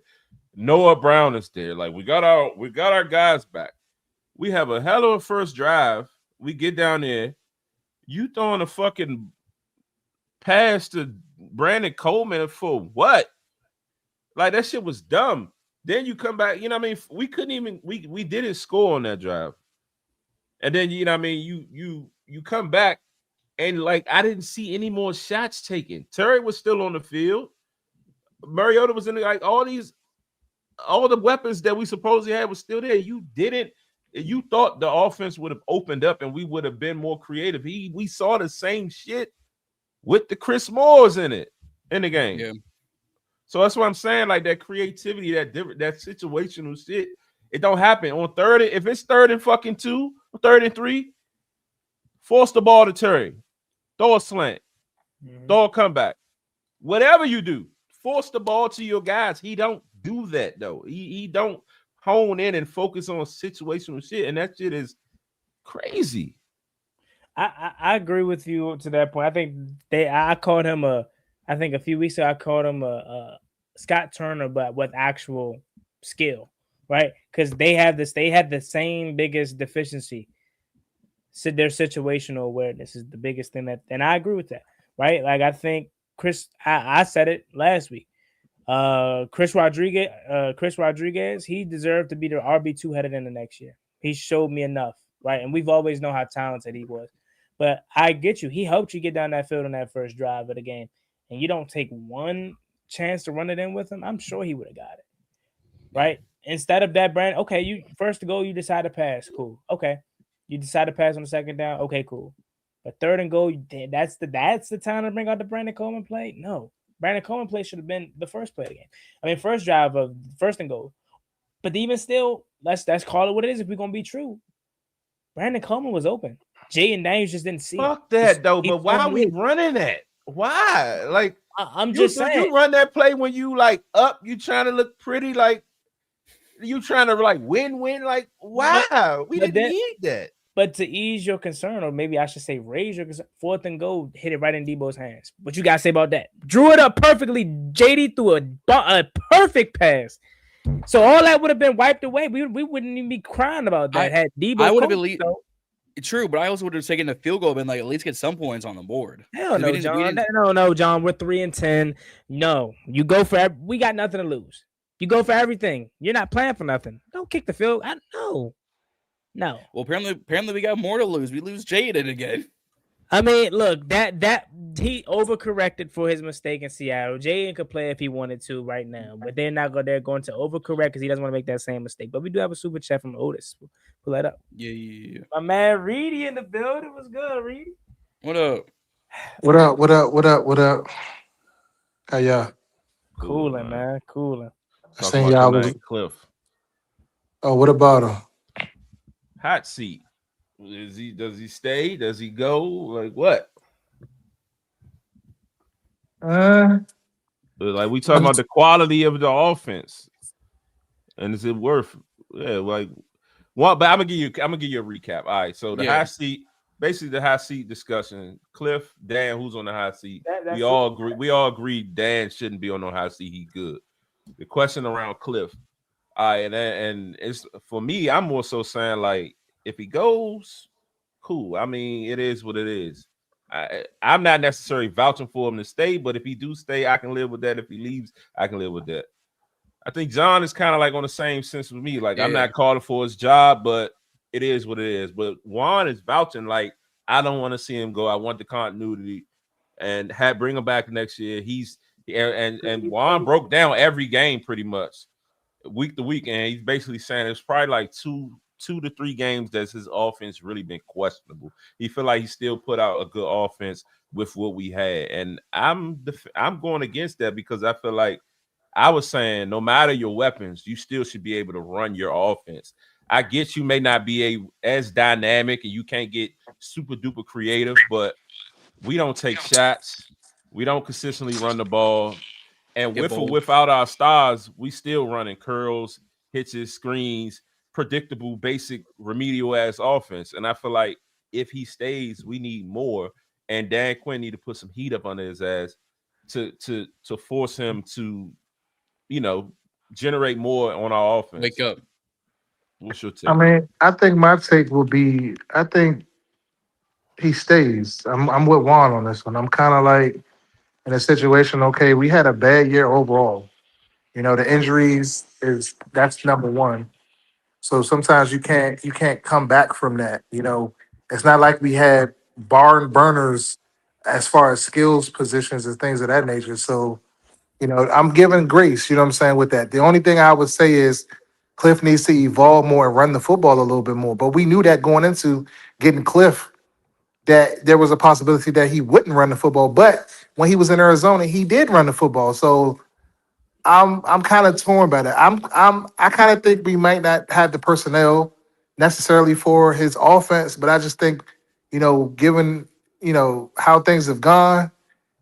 Noah Brown is there. Like we got our guys back. We have a hell of a first drive. We get down there. You throwing a fucking pass to Brandon Coleman for what? Like that shit was dumb. Then you come back, you know what I mean? We couldn't even we didn't score on that drive. And then you know what I mean, you come back and like I didn't see any more shots taken. Terry was still on the field. Mariota was in like all the weapons that we supposedly had was still there. You thought the offense would have opened up and we would have been more creative. We saw the same shit with the Chris Moores in it in the game. Yeah. So that's what I'm saying. Like that creativity, that situational shit, it don't happen on third. If it's 3rd and fucking 2, 3rd and 3, force the ball to Terry, throw a slant, throw a comeback, whatever you do, force the ball to your guys. He don't do that though. He don't hone in and focus on situational shit, and that shit is crazy. I agree with you to that point. I think I called him I think a few weeks ago I called him a Scott Turner, but with actual skill, right? Because they had the same biggest deficiency. So their situational awareness is the biggest thing and I agree with that, right? Like I think I said it last week. Chris Rodriguez, he deserved to be the RB2 headed in the next year. He showed me enough, right? And we've always known how talented he was. But I get you. He helped you get down that field on that first drive of the game. And you don't take one chance to run it in with him, I'm sure he would have got it. Right? Instead of that, Brandon, okay, you first to go, you decide to pass. Cool. Okay. You decide to pass on the second down. Okay, cool. But 3rd and goal, that's the time to bring out the Brandon Coleman play? No. Brandon Coleman play should have been the first play of the game. I mean, first drive of 1st and goal. But even still, let's call it what it is if we're gonna be true. Brandon Coleman was open. Jay and Daniels just didn't see it. Fuck that though, but why are we running that? Why? Like I'm just saying you run that play when you like up, you trying to look pretty, like you trying to like win, like why? We didn't need that. But to ease your concern, or maybe I should say raise your concern, 4th and goal, hit it right in Debo's hands. What you got to say about that? Drew it up perfectly. JD threw a perfect pass. So all that would have been wiped away. We wouldn't even be crying about that. Had Debo, I would have at least true, but I also would have taken the field goal and like at least get some points on the board. Hell no, John. No, John. We're 3-10. No, you go for. We got nothing to lose. You go for everything. You're not playing for nothing. Don't kick the field. No. Well, apparently we got more to lose. We lose Jaden again. I mean, look, that he overcorrected for his mistake in Seattle. Jaden could play if he wanted to right now, but they're going to overcorrect because he doesn't want to make that same mistake. But we do have a super chat from Otis. Pull that up. Yeah. My man Reedy in the building. Was good, Reedy. What up? What up? How y'all? Cooling, man. Cooling. I seen y'all was Cliff. Oh, what about him? Hot seat. Does he stay? Does he go? Like what? Like we talking about the quality of the offense, and is it worth? Yeah, like what? But I'm gonna give you a recap. All right, so the hot seat, basically the hot seat discussion. Cliff, Dan, who's on the hot seat? We all agree. We all agree Dan shouldn't be on no hot seat. He good. The question around Cliff. All right, and it's for me. I'm more so saying like if he goes, cool. I mean, it is what it is. I'm not necessarily vouching for him to stay, but if he do stay, I can live with that. If he leaves, I can live with that. I think John is kind of like on the same sense with me. Like I'm not calling for his job, but it is what it is. But Juan is vouching like I don't want to see him go. I want the continuity and bring him back next year. And Juan broke down every game pretty much week to week, and he's basically saying it's probably like two to three games that's his offense really been questionable. He feel like he still put out a good offense with what we had, and I'm going against that because I feel like I was saying no matter your weapons, you still should be able to run your offense. I get you may not be as dynamic and you can't get super duper creative, but we don't take shots. We don't consistently run the ball. And Get with or bold. without our stars, we still running curls, hitches, screens, predictable, basic, remedial ass offense. And I feel like if he stays, we need more. And Dan Quinn need to put some heat up under his ass to force him to, generate more on our offense. Wake up. What's your I take? mean, I think my take will be, I think he stays. I'm with Juan on this one. I'm kind of like in a situation. Okay, we had a bad year overall. The injuries that's number one. So sometimes you can't come back from that. It's not like we had barn burners as far as skills positions and things of that nature. So I'm giving grace. You know what I'm saying with that. The only thing I would say is Cliff needs to evolve more and run the football a little bit more. But we knew that going into getting Cliff that there was a possibility that he wouldn't run the football. But when he was in Arizona, he did run the football. So I'm kind of torn by that. I kind of think we might not have the personnel necessarily for his offense, but I just think, given how things have gone,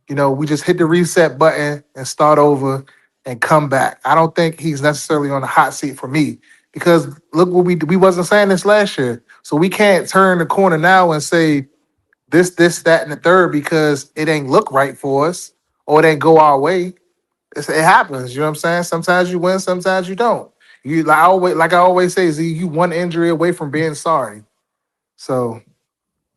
we just hit the reset button and start over and come back. I don't think he's necessarily on the hot seat for me because look what we wasn't saying this last year, so we can't turn the corner now and say this, that, and the third because it ain't look right for us or it ain't go our way. It happens. You know what I'm saying? Sometimes you win, sometimes you don't. You like I always say, Z, you one injury away from being sorry. So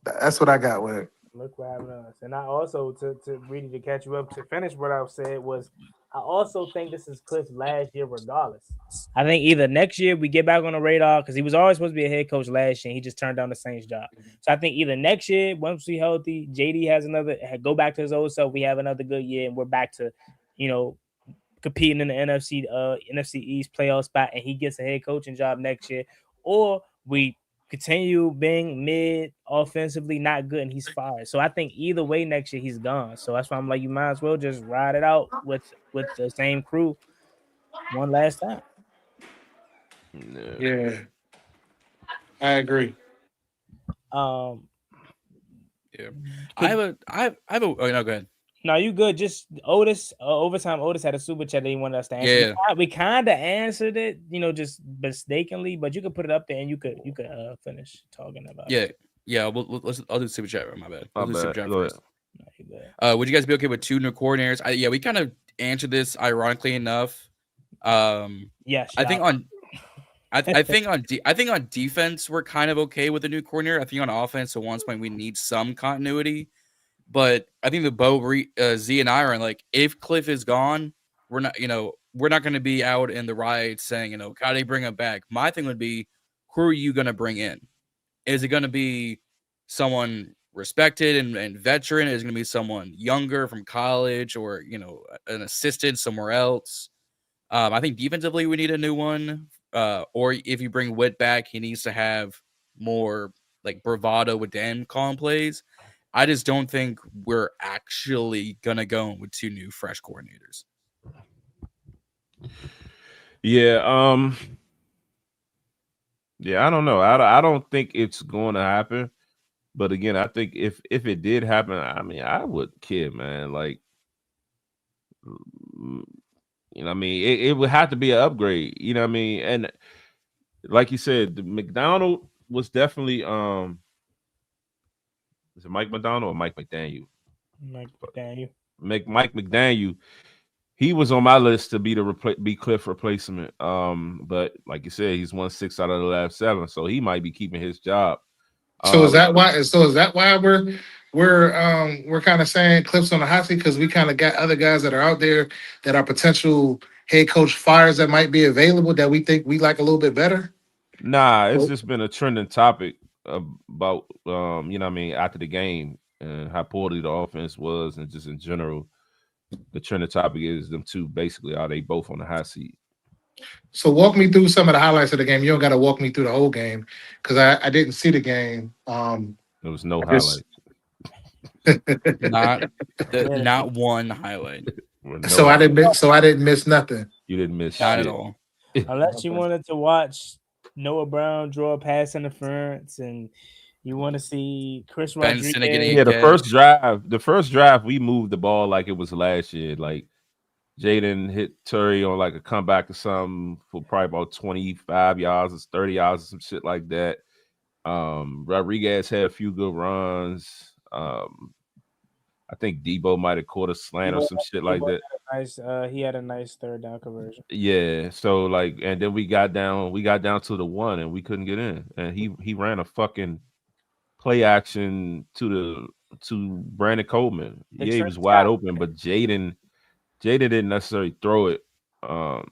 that's what I got with it. Look what happened to us. And I also to really to catch you up to finish what I said was I also think this is Cliff's last year regardless. I think either next year we get back on the radar because he was always supposed to be a head coach last year and he just turned down the Saints job. So I think either next year, once we healthy, JD has go back to his old self, we have another good year and we're back to, competing in the NFC East playoff spot and he gets a head coaching job next year. Or we continue being mid offensively, not good, and he's fired. So I think either way next year he's gone. So that's why I'm like, you might as well just ride it out with the same crew one last time. No. Yeah, I agree. Yeah. I have a. Oh no, go ahead. No, you good. Just Otis, overtime Otis had a super chat that he wanted us to answer. Yeah. We kind of answered it, just mistakenly, but you could put it up there and you could finish talking about it. Yeah. I'll do super chat. My bad. I'll do super chat Go first. Would you guys be okay with 2 new coordinators? We kind of answered this ironically enough. Yes. I think on defense we're kind of okay with the new coordinator. I think on offense at one point we need some continuity. But I think the Z and I are like, if Cliff is gone, we're not going to be out in the riots saying, how do they bring him back? My thing would be, who are you going to bring in? Is it going to be someone respected and veteran? Is it going to be someone younger from college or, an assistant somewhere else? I think defensively we need a new one. Or if you bring Witt back, he needs to have more like bravado with Dan calling plays. I just don't think we're actually going to go with 2 new fresh coordinators. Yeah. Yeah, I don't know. I don't think it's going to happen. But again, I think if it did happen, I mean, I would care, man. Like, it would have to be an upgrade. You know what I mean? And like you said, the McDonald was definitely is it Mike McDonald or Mike McDaniel? Mike McDaniel. Mike McDaniel. He was on my list to be Cliff replacement. But like you said, he's won 6 out of the last 7, so he might be keeping his job. So is that why? We're kind of saying Cliff's on the hot seat because we kind of got other guys that are out there that are potential head coach fires that might be available that we think we like a little bit better? Nah, it's just been a trending topic about after the game and how poorly the offense was and just in general. The trending topic is them two basically are they both on the hot seat. So walk me through some of the highlights of the game. You don't got to walk me through the whole game because I didn't see the game. There was no highlight. Not one highlight. So I didn't miss nothing. You didn't miss not shit. at all. Unless you wanted to watch Noah Brown draw a pass interference, and you want to see Chris Benson getting Rodriguez. a Yeah, catch. the first drive, we moved the ball like it was last year. Like Jaden hit Terry on like a comeback or something for probably about 25 yards or 30 yards or some shit like that. Rodriguez had a few good runs. I think Debo might have caught a slant or Debo, some shit like Debo that. had a nice. He had a nice third down conversion. Yeah, so like, and then we got down to the one, and we couldn't get in, and he ran a fucking play action to Brandon Coleman. The Yeah, he Trent was wide Scott. open, but Jaden didn't necessarily throw it. I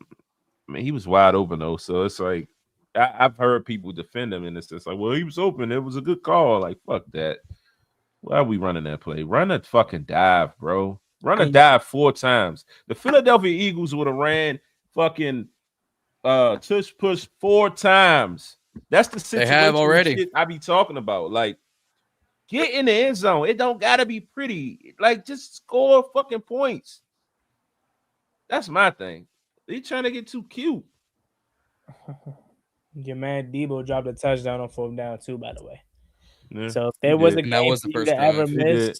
mean, he was wide open though, so it's like I've heard people defend him in this sense, like, well, he was open, it was a good call. Like, fuck that. Why are we running that play? Run a fucking dive, bro. Run a And dive 4 times. The Philadelphia Eagles would have ran fucking tush push 4 times. That's the They have situational already. shit I be talking about. Like, get in the end zone. It don't gotta be pretty. Like, just score fucking points. That's my thing. They trying to get too cute. your man Debo dropped a touchdown on fourth down too, by the way. Yeah, So if he there was a did. And that game was for the you first to ever drive. He miss, did.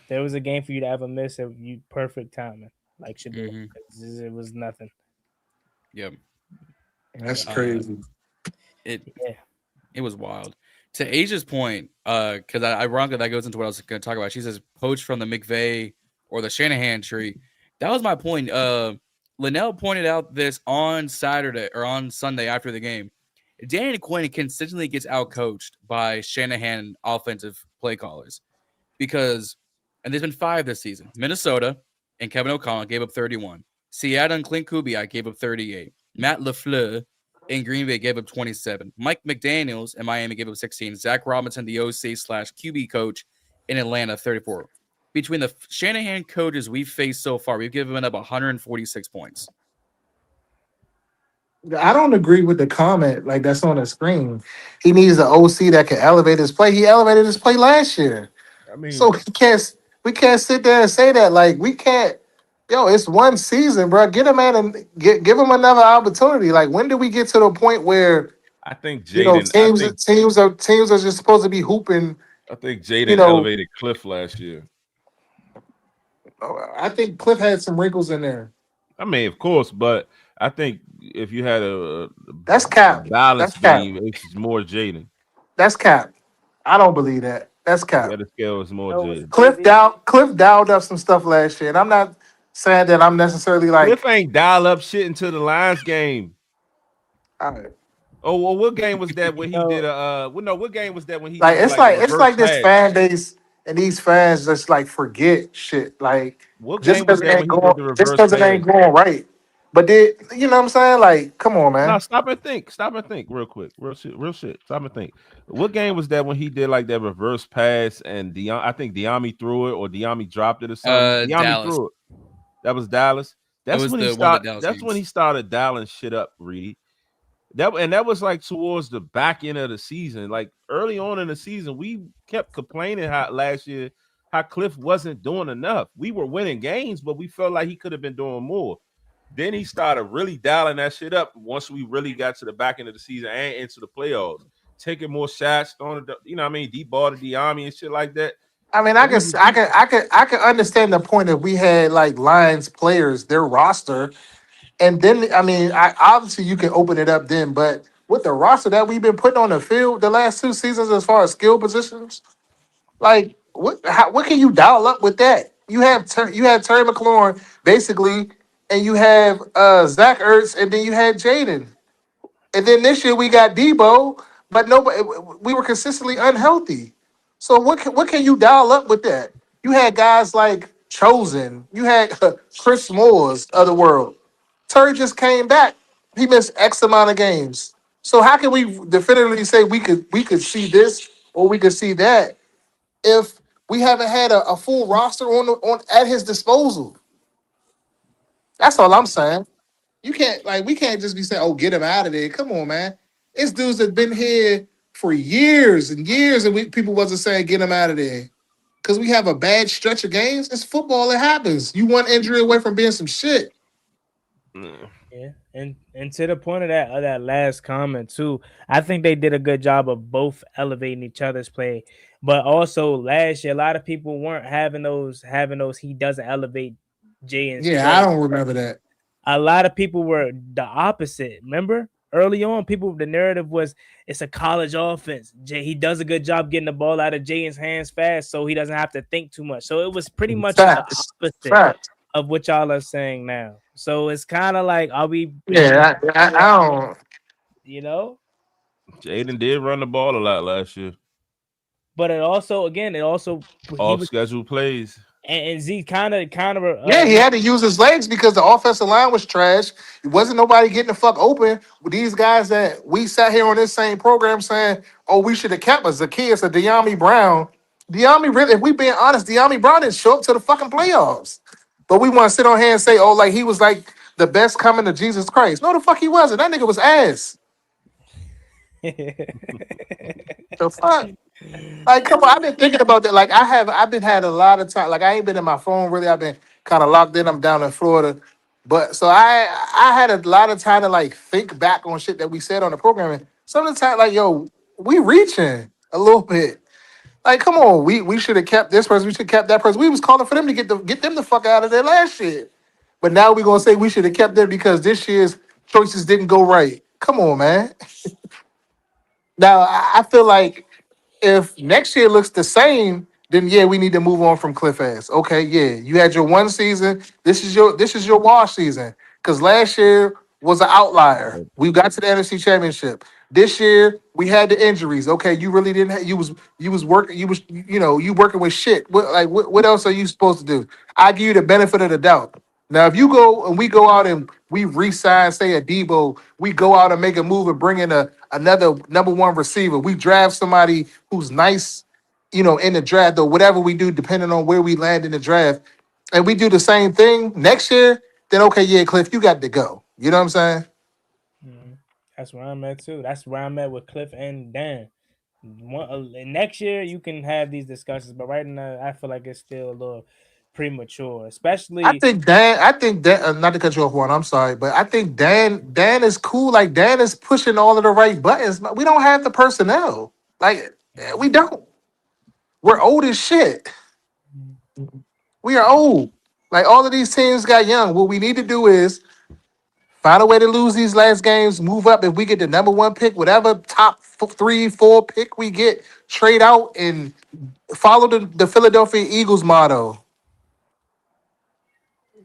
there was a game for you to ever miss. You perfect timing, like Shador. Mhm. 'Cause it was nothing. Yep. That's Uh, crazy. It Yeah, it was wild. To Asia's point, because ironically that goes into what I was going to talk about. She says poached from the McVay or the Shanahan tree. That was my point. Linnell pointed out this on Saturday or on Sunday after the game. Danny Quinn consistently gets outcoached by Shanahan offensive play callers because, and there's been 5 this season. Minnesota and Kevin O'Connell gave up 31. Seattle and Clint Kubiak gave up 38. Matt LaFleur in Green Bay gave up 27. Mike McDaniels in Miami gave up 16. Zach Robinson, the OC slash QB coach in Atlanta, 34. Between the Shanahan coaches we've faced so far, we've given up 146 points. I don't agree with the comment like that's on the screen. He needs an OC that can elevate his play. He elevated his play last year. I So mean, we can't sit there and say that. Like we can't. Yo, it's one season, bro. Get him man and give him another opportunity. Like when do we get to the point where I think you know Jaden. I think teams are just supposed to be hooping? I think You Jaden know, elevated Cliff last year. I think Cliff had some wrinkles in there. I mean, of course, but I think if you had That's a cap. That's balanced cap. game, it's more Jaden. That's cap. I don't believe that. That's The cap. other scale is more no, it was Jaden. crazy. Cliff dialed up some stuff last year, and I'm not saying that I'm necessarily Cliff like. ain't dial up shit until the Lions game. All right. Oh well, what game was that when he No, did a? Well, no, what game was that when he Like did it's reverse like this pass? fan base and these fans just like forget shit. Like What game was that when he did the just reverse because it pass? ain't going right. But did you know what I'm saying? Like, come on, No, man. stop and think. Stop and think, real quick, real shit, real shit. Stop and think. What game was that when he did like that reverse pass and I think Diami threw it or Diami dropped it or something. Diami Dallas. threw it. That was Dallas. It was the one that Dallas That's when he used. started dialing shit up, Reed. That was like towards the back end of the season. Like early on in the season, we kept complaining how last year how Cliff wasn't doing enough. We were winning games, but we felt like he could have been doing more. Then he started really dialing that shit up once we really got to the back end of the season and into the playoffs, taking more shots, throwing it, you know what I mean, deep ball to Diami and shit like that. I mean, And we was beat. I can understand the point if we had like Lions players, their roster, and then I mean, I obviously you can open it up then, but with the roster that we've been putting on the field the last 2 seasons as far as skill positions, like what can you dial up with that? You had Terry McLaurin basically, and you have Zach Ertz, and then you had Jaden, and then this year we got Debo, but nobody we were consistently unhealthy. So what can you dial up with that? You had guys like Chosen, you had Chris Moore's of the world. Terry just came back. He missed X amount of games. So how can we definitively say we could see this or we could see that if we haven't had a full roster on at his disposal? That's all I'm saying. You can't like we can't just be saying, "Oh, get him out of there." Come on, man. It's dudes that been here for years and years, and people wasn't saying get him out of there because we have a bad stretch of games. It's football; it happens. You one injury away from being some shit. Yeah, and to the point of that last comment too, I think they did a good job of both elevating each other's play, but also last year a lot of people weren't having those. He doesn't elevate Jaden's Yeah, I play. don't remember that. A lot of people were the opposite. Remember early on, the narrative was it's a college offense. He does a good job getting the ball out of Jaden's hands fast, so he doesn't have to think too much. So it was pretty much the Facts. opposite Facts. of what y'all are saying now. So it's kind of like, are we being Yeah, I don't. you know? Jaden did run the ball a lot last year. But it also he Off was schedule plays. and Z kind of Yeah, he had to use his legs because the offensive line was trash. It wasn't nobody getting the fuck open with these guys that we sat here on this same program saying, "Oh, we should have kept us." The kids, a De'Ami Brown. De'Ami really, if we being honest, De'Ami Brown didn't show up to the fucking playoffs. But we want to sit on here and say, "Oh, like he was like the best coming to Jesus Christ." No, the fuck he wasn't. That nigga was ass. The fuck. Like, come on, I've been thinking about that. Like, I've been had a lot of time. Like, I ain't been in my phone really. I've been kind of locked in. I'm down in Florida, but so I had a lot of time to like think back on shit that we said on the program. And some of the time, like, yo, we reaching a little bit. Like, come on, we should have kept this person. We should have kept that person. We was calling for them to get them the fuck out of there last year. But now we gonna say we should have kept them because this year's choices didn't go right. Come on, man. Now I feel like if next year looks the same, then yeah, we need to move on from Cliff Ass. Okay, yeah, you had your one season. This is your wash season because last year was an outlier. We got to the NFC Championship. This year we had the injuries. Okay, you really didn't. You was working. You working with shit. What else are you supposed to do? I give you the benefit of the doubt. Now, if you go and we go out and we re-sign, say a Debo, we go out and make a move and bring in another number one receiver. We draft somebody who's nice, in the draft or whatever we do, depending on where we land in the draft, and we do the same thing next year. Then okay, yeah, Cliff, you got to go. You know what I'm saying? Mhm. That's where I'm at too. That's where I'm at with Cliff and Dan. Next year you can have these discussions, but right now I feel like it's still a little premature, especially. I think Dan. Not to cut you off, one. I'm sorry, but I think Dan is cool. Like Dan is pushing all of the right buttons. But we don't have the personnel. Like we don't. We're old as shit. We are old. Like all of these teams got young. What we need to do is find a way to lose these last games, move up. If we get the number one pick, whatever top 3, 4 pick we get, trade out and follow the Philadelphia Eagles motto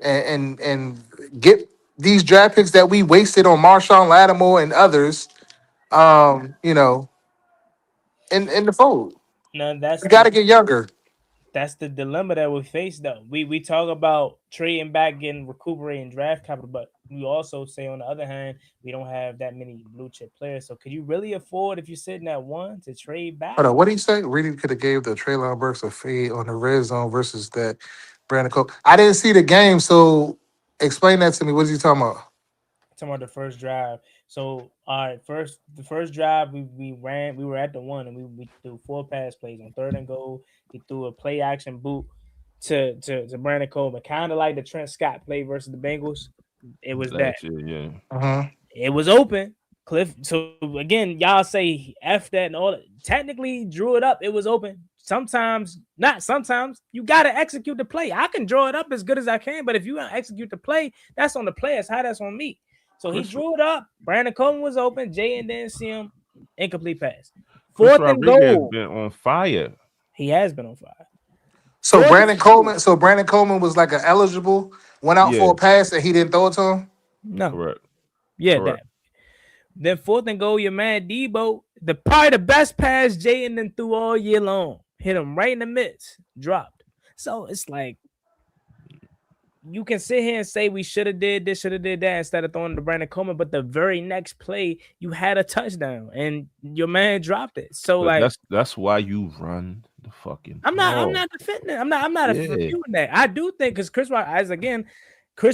and get these draft picks that we wasted on Marshawn Lattimore and others, in the fold. No, We got to get younger. that's the dilemma that we face though. We talk about trading back, getting recuperating draft capital, but we also say on the other hand, we don't have that many blue chip players. So could you really afford if you're sitting at one to trade back? Hold on, what did he say? Really could have gave the Traylon Burks a fade on the red zone versus that Brandon Cook. I didn't see the game, so explain that to me. What is he talking about? Talking about the first drive. So all right, the first drive we were at the one and we threw 4 pass plays on third and goal. He threw a play action boot to Brandon Coleman, kind of like the Trent Scott play versus the Bengals. It was that. Last year, yeah. Uh-huh. It was open. Cliff. So again, y'all say F that and all that. Technically drew it up. It was open. Sometimes, not sometimes, you gotta execute the play. I can draw it up as good as I can, but if you don't execute the play, that's on the players. How that's on me. So he Chris drew it up. Brandon Coleman was open. Jay and didn't see him. Incomplete pass. Chris Fourth and Rodriguez goal. been on fire. He has been on fire. So Fourth and Brandon goal. Coleman. So Brandon Coleman was like an eligible, went out for Yeah, a pass and he didn't throw it to him. No. correct. Yeah, Correct. that. Then fourth and goal, your man Debo, probably the best pass Jay and then threw all year long. Hit him right in the midst, dropped. So it's like you can sit here and say we should have did this, should have did that instead of throwing to Brandon Coleman, but the very next play you had a touchdown and your man dropped it. So But like that's why you run the fucking I'm ball. not defending it. I'm not Yeah. reviewing that. I do think because Chris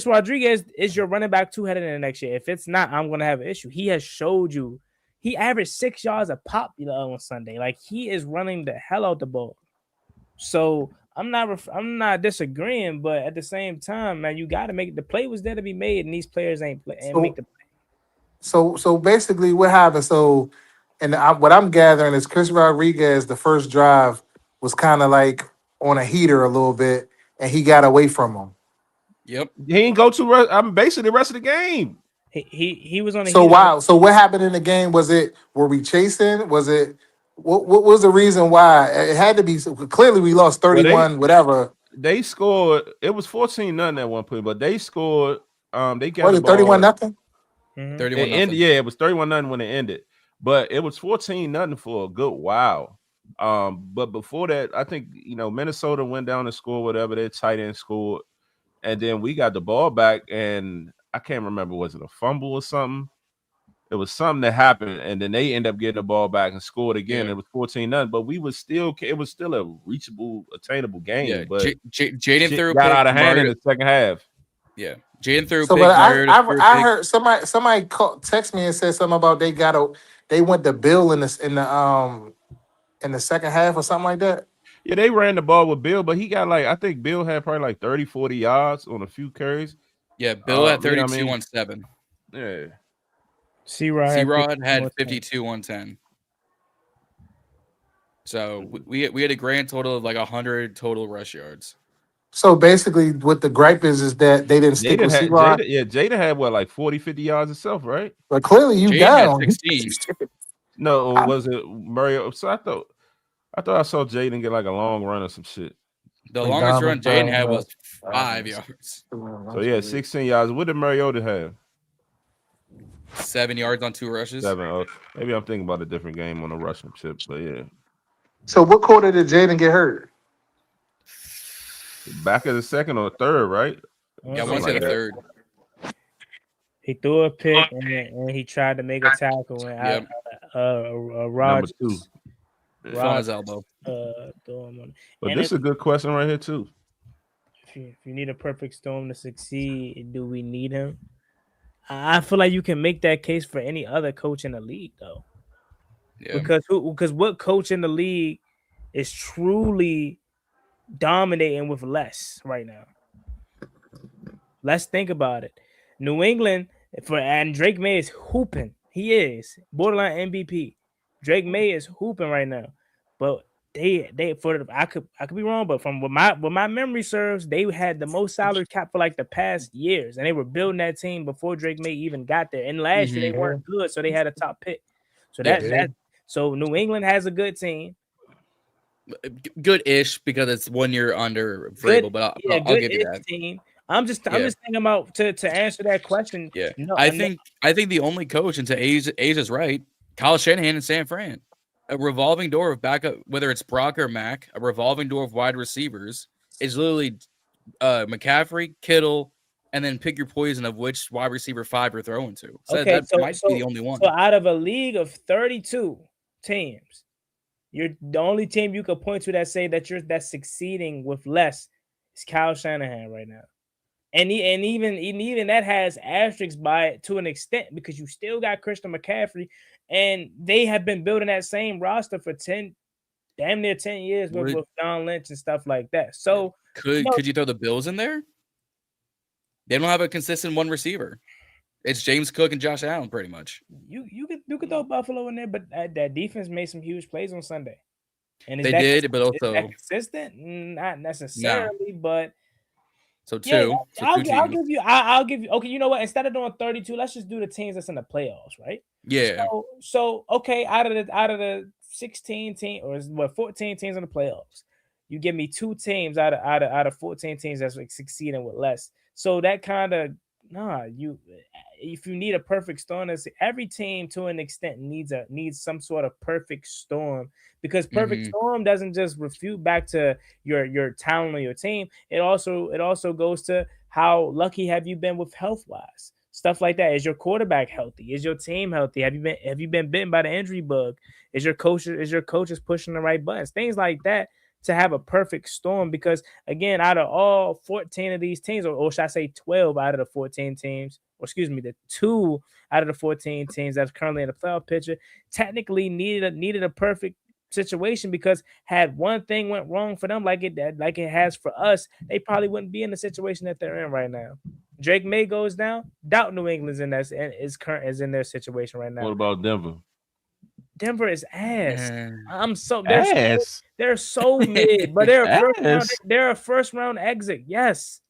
Rodriguez is your running back 2 headed in the next year. If it's not, I'm gonna have an issue. He has showed you he averaged 6 yards a pop on Sunday. Like he is running the hell out the ball. So I'm not disagreeing, but at the same time, man, you got to make the play was there to be made, and these players ain't make the. So basically, what happened? So, and what I'm gathering is Chris Rodriguez, the first drive was kind of like on a heater a little bit, and he got away from him. Yep. He ain't go to. I'm basically the rest of the game. He was on a So heater. wow. So what happened in the game? Were we chasing? Was it what was the reason why? It had to be clearly we lost Well, 31, whatever. they scored. It was 14-0 at one point, but they scored. They got Was the it 31 ball. nothing? 31-0. Yeah, it was 31-0 when it ended, but it was 14-0 for a good while. But before that, I think Minnesota went down and scored whatever their tight end scored, and then we got the ball back, and I can't remember, was it a fumble or something? It was something that happened, and then they end up getting the ball back and scored again. Yeah. It was 14-0, but it was still a reachable, attainable game. Yeah. But Jaden threw a got pick. out of hand in Mario, the second half. yeah. Jaden threw a So, pick. but Mariota threw a I pick. heard somebody text me and said something about they went to Bill in the second half or something like that. Yeah, they ran the ball with Bill, but he got I think Bill had probably like 30, 40 yards on a few carries. Yeah. Bill had You know 32 what I mean? on 7. Yeah. C-Rod had 52 on 10. So we had a grand total of like 100 total rush yards. So basically, what the gripe is that they didn't stick with C-Rod. Jada had what, like 40, 50 yards himself, right? But clearly, you Jaden had down. 16. No, was it Mario? So I thought I saw Jaden get like a long run or some shit. The longest run Jaden had was 5 yards. So yeah, 16 yards. What did Mariota have? 7 yards on 2 rushes. 7. Oh, maybe I'm thinking about a different game on the rushing chip, but yeah. So what quarter did Jaden get hurt? Back of the second or third, right? Yeah, I want to say the third. He threw a pick and he tried to make a tackle and Number 2. Fell on his elbow. But this is a good question right here too. If you need a perfect storm to succeed, do we need him? I feel like you can make that case for any other coach in the league, though. Yeah. Because what coach in the league is truly dominating with less right now? Let's think about it. New England and Drake May is hooping. He is borderline MVP. Drake May is hooping right now, but I could be wrong, but from what my memory serves, they had the most salary cap for like the past years, and they were building that team before Drake May even got there. And last year they weren't good, so they had a top pick. So so New England has a good team. Good-ish because it's 1 year under Vrabel, but I'll give you that. Team. I'm just thinking about to answer that question. Yeah, no, I think the only coach, and to Asia's right, Kyle Shanahan in San Fran, a revolving door of backup, whether it's Brock or Mac, a revolving door of wide receivers is literally McCaffrey, Kittle, and then pick your poison of which wide receiver 5 you're throwing to. So that might be the only one. So out of a league of 32 teams, you're the only team you could point to that say that that's succeeding with less is Kyle Shanahan right now. And even that has asterisks by it to an extent because you still got Christian McCaffrey, and they have been building that same roster for damn near 10 years with John Lynch and stuff like that. So could you throw the Bills in there? They don't have a consistent one receiver. It's James Cook and Josh Allen pretty much. You could throw Buffalo in there, but that defense made some huge plays on Sunday. And they did, but also is that consistent, not necessarily, but. So two. I'll give you. Okay, you know what? Instead of doing 32, let's just do the teams that's in the playoffs, right? Yeah. So okay, out of the 16 teams or 14 teams in the playoffs, you give me 2 teams out of 14 teams that's like succeeding with less. So that kind of if you need a perfect storm, every team to an extent needs some sort of perfect storm, because perfect storm doesn't just refute back to your talent on your team. It also goes to how lucky have you been with health wise, stuff like that. Is your quarterback healthy? Is your team healthy? Have you been bitten by the injury bug? Is your coaches pushing the right buttons? Things like that to have a perfect storm, because again, out of all 14 of these teams, or should I say 12 out of the 14 teams, or excuse me, the 2 out of the 14 teams that's currently in the playoff picture, technically needed a perfect situation because had one thing went wrong for them like it has for us, they probably wouldn't be in the situation that they're in right now. Drake May goes down, doubt New England's in that and is in their situation right What now. about Denver? Denver is ass. I'm so Ass. they're so mid, but they're a first round. Ass. They're a first round exit. Yes,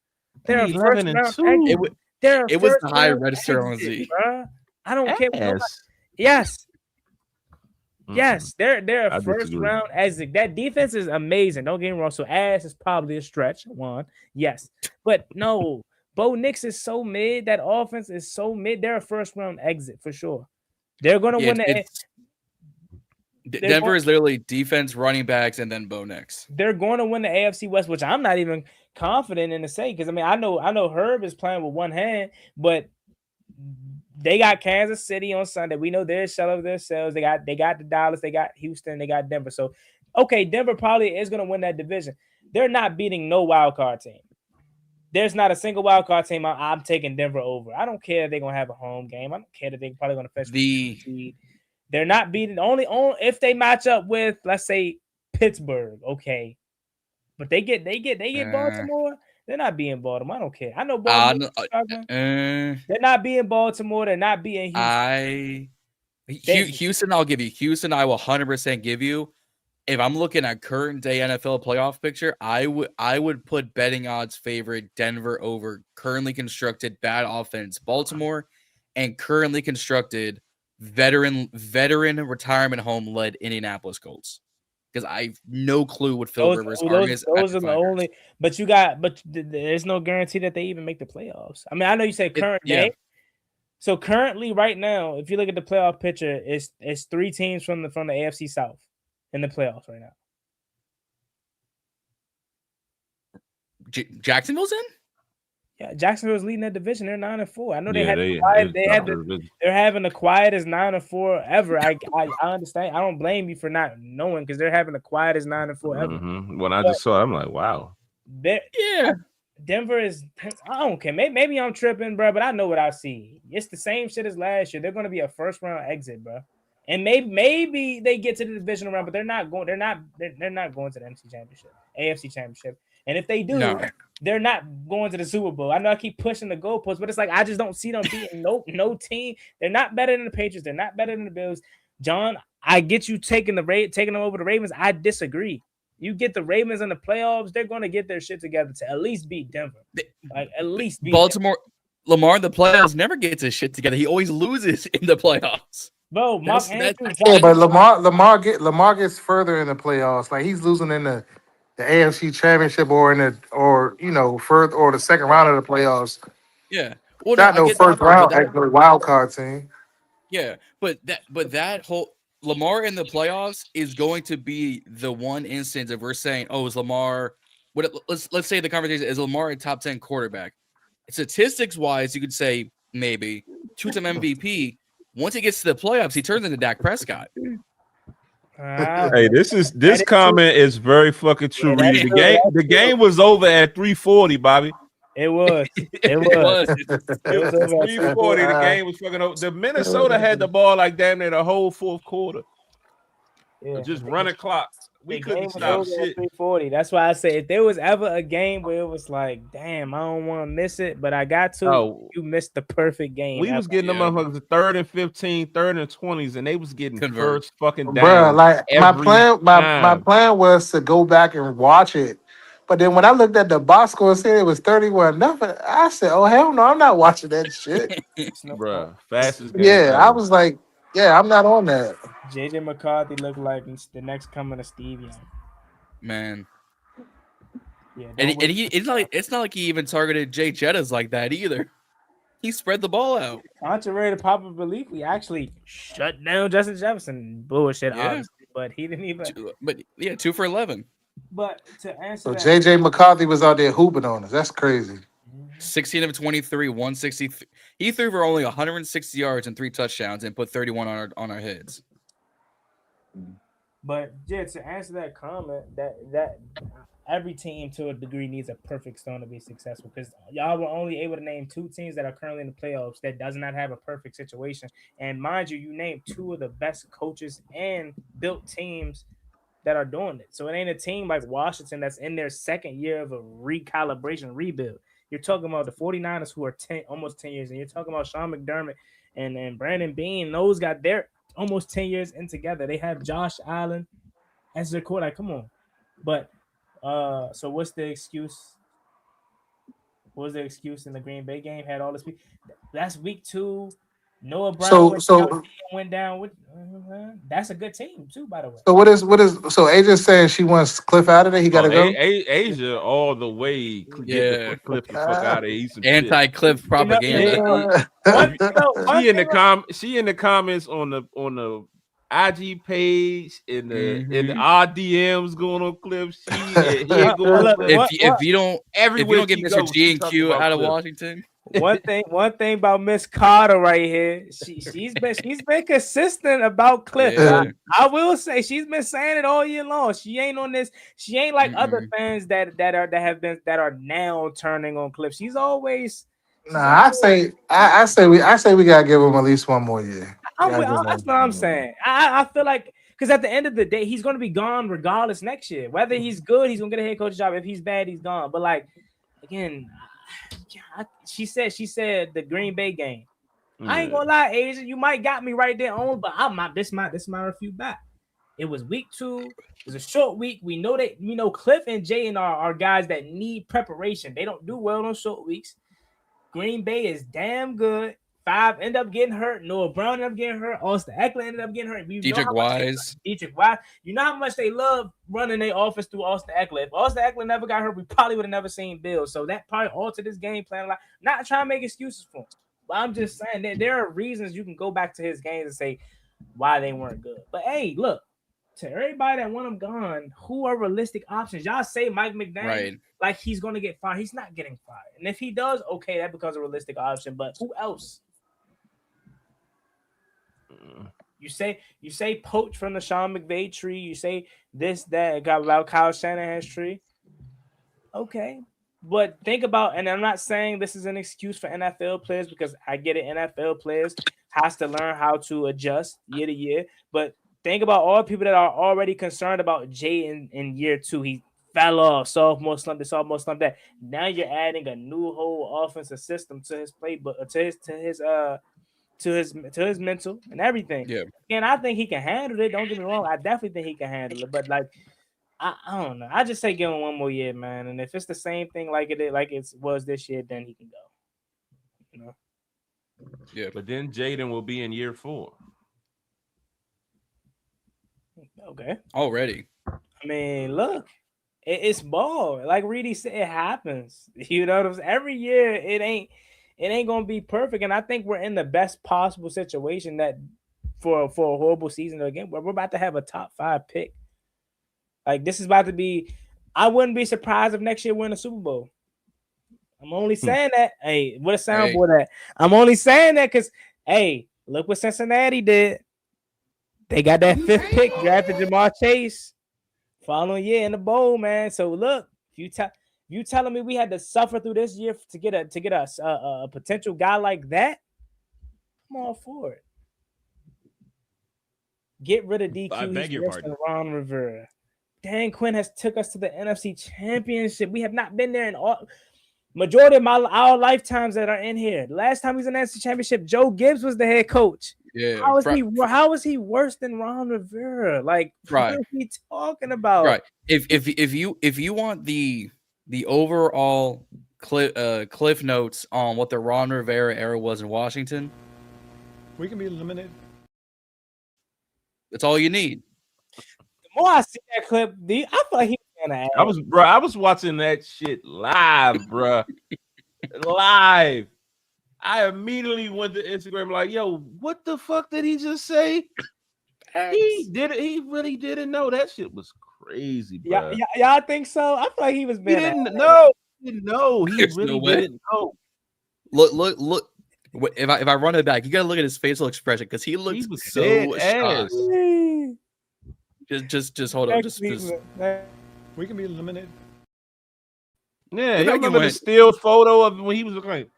they're They a first 11-2. round exit. They're a It was first the high round register on exit, Z. bruh. I don't care. What nobody, Ass. yes, yes, they're I a first disagree. round exit. That defense is amazing. Don't get me wrong. So ass is probably a stretch. One, yes, but no. Bo Nix is so mid. That offense is so mid. They're a first round exit for sure. They're gonna win the. Denver is literally defense, running backs, and then Bo Nix. They're going to win the AFC West, which I'm not even confident in to say because I mean I know Herb is playing with one hand, but they got Kansas City on Sunday. We know they're a shell of themselves. They got the Dallas, they got Houston, they got Denver. So okay, Denver probably is going to win that division. They're not beating no wild card team. There's not a single wild card team I'm taking Denver over. I don't care if they're going to have a home game. I don't care that they're probably going to fetch the. They're not beating only if they match up with, let's say, Pittsburgh, okay. But they get Baltimore. They're not being Baltimore. I don't care. I know Baltimore. They're not being Baltimore. They're not being Houston. Houston, I'll give you. Houston, I will 100% give you. If I'm looking at current day NFL playoff picture, I would put betting odds favorite Denver over currently constructed bad offense Baltimore and currently constructed veteran retirement home led Indianapolis Colts, because I have no clue what Phil Rivers is. Those are the only, but there's no guarantee that they even make the playoffs. I mean, I know you say current day. So currently, right now, if you look at the playoff picture, it's 3 teams from the AFC South in the playoffs right now. Jacksonville's in. Yeah, Jacksonville's leading that division. They're 9-4. I know they're having the quietest 9-4 ever. I understand. I don't blame you for not knowing because they're having the quietest 9-4 ever. When I just saw it, I'm like, wow. Denver is. I don't care. Maybe I'm tripping, bro, but I know what I see. It's the same shit as last year. They're going to be a first round exit, bro. And maybe they get to the divisional round, but they're not going. They're not going to the AFC Championship. And if they do, they're not going to the Super Bowl. I know I keep pushing the goalposts, but it's like I just don't see them beating no team. They're not better than the Patriots. They're not better than the Bills. John, I get you taking them over the Ravens. I disagree. You get the Ravens in the playoffs, they're going to get their shit together to at least beat Denver. Like at least beat Baltimore. Denver. Lamar in the playoffs never gets his shit together. He always loses in the playoffs. Bro, but Lamar gets further in the playoffs. Like he's losing in the AFC Championship or further or the second round of the playoffs. Yeah, well, not no first round wild card team. Yeah, but that whole Lamar in the playoffs is going to be the one instance if we're saying, oh, is Lamar? Let's say the conversation is Lamar a top 10 quarterback. Statistics wise, you could say maybe 2-time MVP. Once he gets to the playoffs, he turns into Dak Prescott. Hey, this comment is very fucking true. The game was over at 3:40, Bobby. It was. It was 3:40. The game was fucking over. The Minnesota had the ball like damn near the whole fourth quarter. Yeah, just running clock. We couldn't stop shit. 3:40. That's why I say if there was ever a game where it was like, damn, I don't want to miss it, but I got to. You missed the perfect game. We was getting them motherfuckers 3rd and 15, 3rd and 20s, and they was getting first fucking down. Bruh, like my plan was to go back and watch it. But then when I looked at the box score and said it was 31-0, I said, oh hell no, I'm not watching that shit. Bruh, fastest game. Yeah, I was like, yeah, I'm not on that. JJ McCarthy looked like the next coming of Steve Young. Man. Yeah, and it's not like he even targeted Jay Jettas like that either. He spread the ball out. Contrary to popular belief, we actually shut down Justin Jefferson. Bullshit, obviously, but he didn't even. 2 for 11. But to answer, so JJ McCarthy was out there hooping on us. That's crazy. 16 of 23, 163. He threw for only 160 yards and 3 touchdowns and put 31 on our heads. But yeah, to answer that comment, that every team to a degree needs a perfect storm to be successful, because y'all were only able to name 2 teams that are currently in the playoffs that does not have a perfect situation. And mind you, you named 2 of the best coaches and built teams that are doing it. So it ain't a team like Washington that's in their second year of a recalibration, rebuild. You're talking about the 49ers who are almost 10 years, and you're talking about Sean McDermott and Brandon Beane. Those got their almost 10 years in together. They have Josh Allen as their quarterback. Come on. But so what's the excuse? What was the excuse in the Green Bay game? Had all this. That's week 2. Noah Brown went down with. That's a good team too, by the way. So so AJ's saying she wants Cliff out of there. He got to go. Asia all the way. Yeah. Get Cliff the fuck out of here. Anti-Cliff propaganda. She in the comments on the IG page in the RDMs going on Cliff. If you don't get Mr. G and Q out of Washington. One thing about Miss Carter right here, she's been consistent about Cliff. Yeah. I will say she's been saying it all year long. She ain't on this. She ain't like other fans that are now turning on Cliff. She's always. I say we gotta give him at least one more year. That's what I'm saying. I feel like because at the end of the day, he's gonna be gone regardless next year. Whether he's good, he's gonna get a head coach job. If he's bad, he's gone. But like again. She said the Green Bay game. I ain't gonna lie, Asia. You might got me right there on, but this my refute back. It was week 2. It was a short week. We know Cliff and Jaden are guys that need preparation. They don't do well on short weeks. Green Bay is damn good. 5 end up getting hurt. Noah Brown ended up getting hurt. Austin Eckler ended up getting hurt. Dietrich Wise. You know how much they love running their offense through Austin Eckler. If Austin Eckler never got hurt, we probably would have never seen Bill. So that probably altered this game plan a lot. Not trying to make excuses for him. But I'm just saying that there are reasons you can go back to his games and say why they weren't good. But hey, look, to everybody that want him gone, who are realistic options? Y'all say Mike McDaniel like he's going to get fired. He's not getting fired. And if he does, okay, that becomes a realistic option. But who else? You say poach from the Sean McVay tree. You say this, that, got about Kyle Shanahan's tree. Okay. But think about, and I'm not saying this is an excuse for NFL players because I get it. NFL players has to learn how to adjust year to year. But think about all the people that are already concerned about Jay in year 2. He fell off, sophomore slump this, sophomore slump that. Now you're adding a new whole offensive system to his playbook, to his mental and everything. Yeah. And I think he can handle it. Don't get me wrong. I definitely think he can handle it. But like, I don't know. I just say give him one more year, man. And if it's the same thing like it was this year, then he can go. You know. Yeah. But then Jaden will be in year 4. Okay. Already. I mean, look, it's ball. Like Reedy said, it happens. You know what I'm saying? Every year, it ain't gonna be perfect, and I think we're in the best possible situation that for a horrible season again. We're about to have a top 5 pick. Like this is about to be. I wouldn't be surprised if next year we're in a Super Bowl. I'm only saying that. Hey, what a soundboard at? I'm only saying that because hey, look what Cincinnati did. They got that 5th pick, drafted Jamar Chase following year in the bowl, man. So look, if you telling me we had to suffer through this year to get a potential guy like that, I'm all for it. Get rid of DQ. I beg your pardon. Ron Rivera. Dan Quinn has took us to the NFC Championship. We have not been there in all majority of our lifetimes that are in here. The last time he was in the NFC Championship, Joe Gibbs was the head coach. Yeah. How is he worse than Ron Rivera? Like, what are we talking about? Right. If you want the overall cliff notes on what the Ron Rivera era was in Washington, we can be eliminated. That's all you need. The more I see that clip, I feel like he was gonna add. I was watching that shit live, bro. Live. I immediately went to Instagram like, yo, what the fuck did he just say? He really didn't know. That shit was crazy, bro. Y'all think so? I feel like he was He didn't know. He really didn't know. Look. If I run it back, you gotta look at his facial expression because he looks so shocked. Just hold on. Just we can be eliminated. Yeah, you remember the still photo of when he was like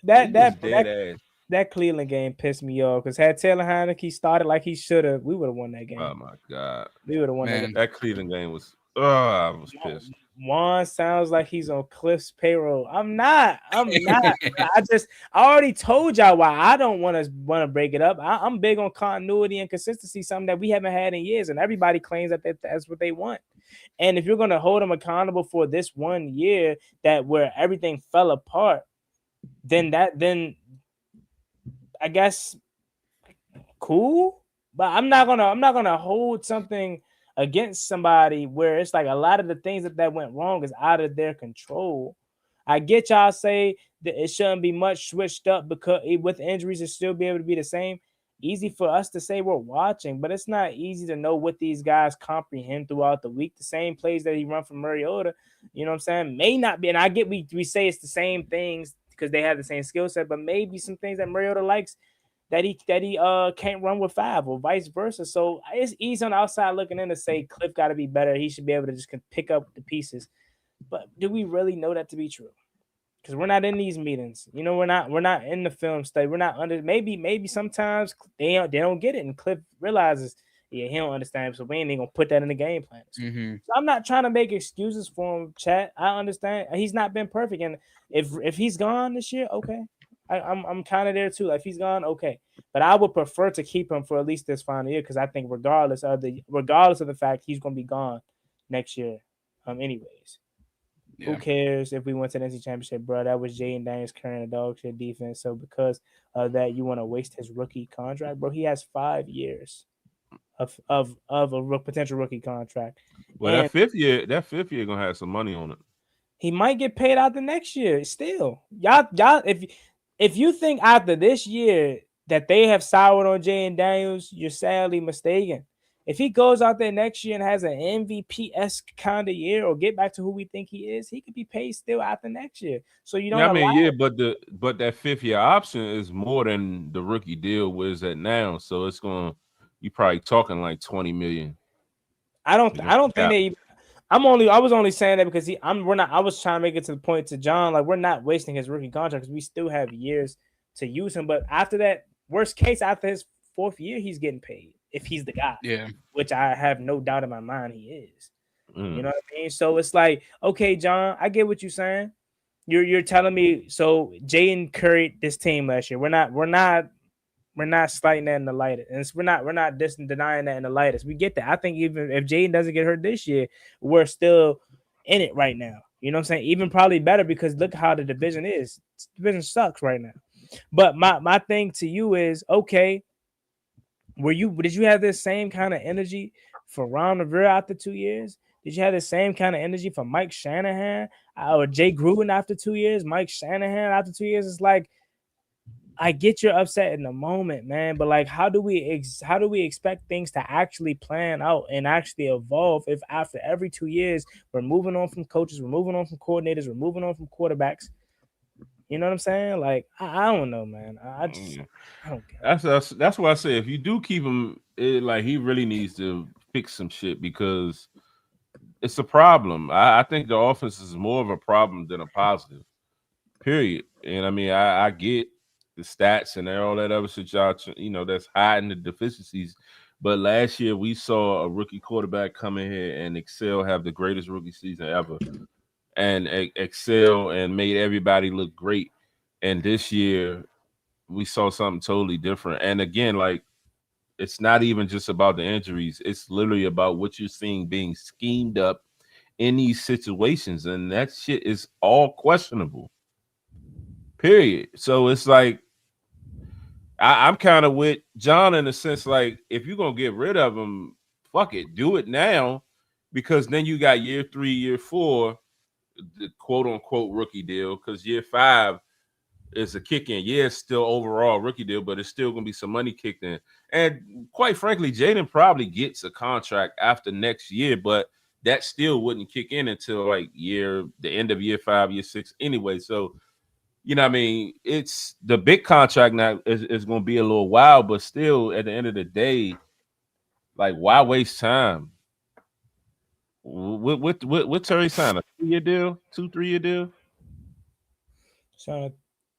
that that Cleveland game pissed me off because had Taylor Heineke started like he should have, we would have won that game. Oh my god, We would have won that game. Man, that Cleveland game was. I was pissed. Juan sounds like he's on Cliff's payroll. I'm not. I already told y'all why I don't want to break it up. I'm big on continuity and consistency, something that we haven't had in years, and everybody claims that's what they want. And if you're gonna hold them accountable for this 1 year that where everything fell apart, then I guess cool. But I'm not gonna hold something against somebody where it's like a lot of the things that went wrong is out of their control. I get y'all say that it shouldn't be much switched up because with injuries it still be able to be the same. Easy for us to say we're watching, but it's not easy to know what these guys comprehend throughout the week. The same plays that he run from Mariota, you know what I'm saying, may not be. And I get we say it's the same things because they have the same skill set, but maybe some things that Mariota likes that he can't run with 5 or vice versa. So it's easy on the outside looking in to say Cliff got to be better. He should be able to just pick up the pieces. But do we really know that to be true? Because we're not in these meetings. You know, we're not in the film study. We're not under. Maybe sometimes they don't get it, and Cliff realizes, yeah, he don't understand. So we ain't gonna put that in the game plan. mm-hmm. So I'm not trying to make excuses for him, chat. I understand he's not been perfect, and if he's gone this year, okay. I'm kind of there too. Like if he's gone, okay. But I would prefer to keep him for at least this final year because I think regardless of the fact he's gonna be gone next year, anyways. Yeah. Who cares if we went to the NC Championship, bro? That was Jaden Daniels carrying a dog shit defense. So because of that, you want to waste his rookie contract, bro? He has 5 years of a potential rookie contract. Well, And that fifth year gonna have some money on it. he might get paid out the next year. Still, y'all, if you think after this year that they have soured on Jaden Daniels, you're sadly mistaken. If he goes out there next year and has an MVP-esque kind of year or get back to who we think he is, he could be paid still after next year. So you don't Yeah, I mean, allow. yeah, but that fifth year option is more than the rookie deal was at now. So it's gonna you probably talking like 20 million. I don't think Yeah. they. I was only saying that because we're not. I was trying to make it to the point to John, like we're not wasting his rookie contract because we still have years to use him. But after that, worst case, after his 4th year, he's getting paid if he's the guy. Yeah. Which I have no doubt in my mind he is. You know what I mean? So it's like, okay, John, I get what you're saying. You're telling me so Jaden carried this team last year. We're not slighting that in the lightest. And we're not denying that in the lightest. We get that. I think even if Jaden doesn't get hurt this year, we're still in it right now. You know what I'm saying? Even probably better because look how the division is. The division sucks right now. But my thing to you is, okay, did you have this same kind of energy for Ron Rivera after 2 years? Did you have the same kind of energy for Mike Shanahan or Jay Gruden after 2 years? Mike Shanahan after 2 years is like, I get you're upset in the moment, man, but like, how do we expect things to actually plan out and actually evolve if after every 2 years we're moving on from coaches, we're moving on from coordinators, we're moving on from quarterbacks? You know what I'm saying? Like, I don't know, man. I don't care. That's why I say if you do keep him, like he really needs to fix some shit because it's a problem. I think the offense is more of a problem than a positive. Period. And I mean, I get the stats and all that other shit, y'all. That's hiding the deficiencies. But last year we saw a rookie quarterback come in here and excel, have the greatest rookie season ever, and excel and made everybody look great. And this year we saw something totally different. And again, like it's not even just about the injuries; it's literally about what you're seeing being schemed up in these situations, and that shit is all questionable. Period. So it's like I'm kind of with John in the sense like if you're gonna get rid of him, fuck it, do it now, because then you got year 3, year 4, the quote unquote rookie deal, because year 5 is a kick in. Yeah, it's still overall rookie deal, but it's still gonna be some money kicked in. And quite frankly, Jaden probably gets a contract after next year, but that still wouldn't kick in until like the end of year 5, year 6 anyway. So you know what I mean? It's the big contract now is going to be a little wild, but still at the end of the day, like why waste time? What Terry signed? A 3-year deal? 2, 3-year deal? So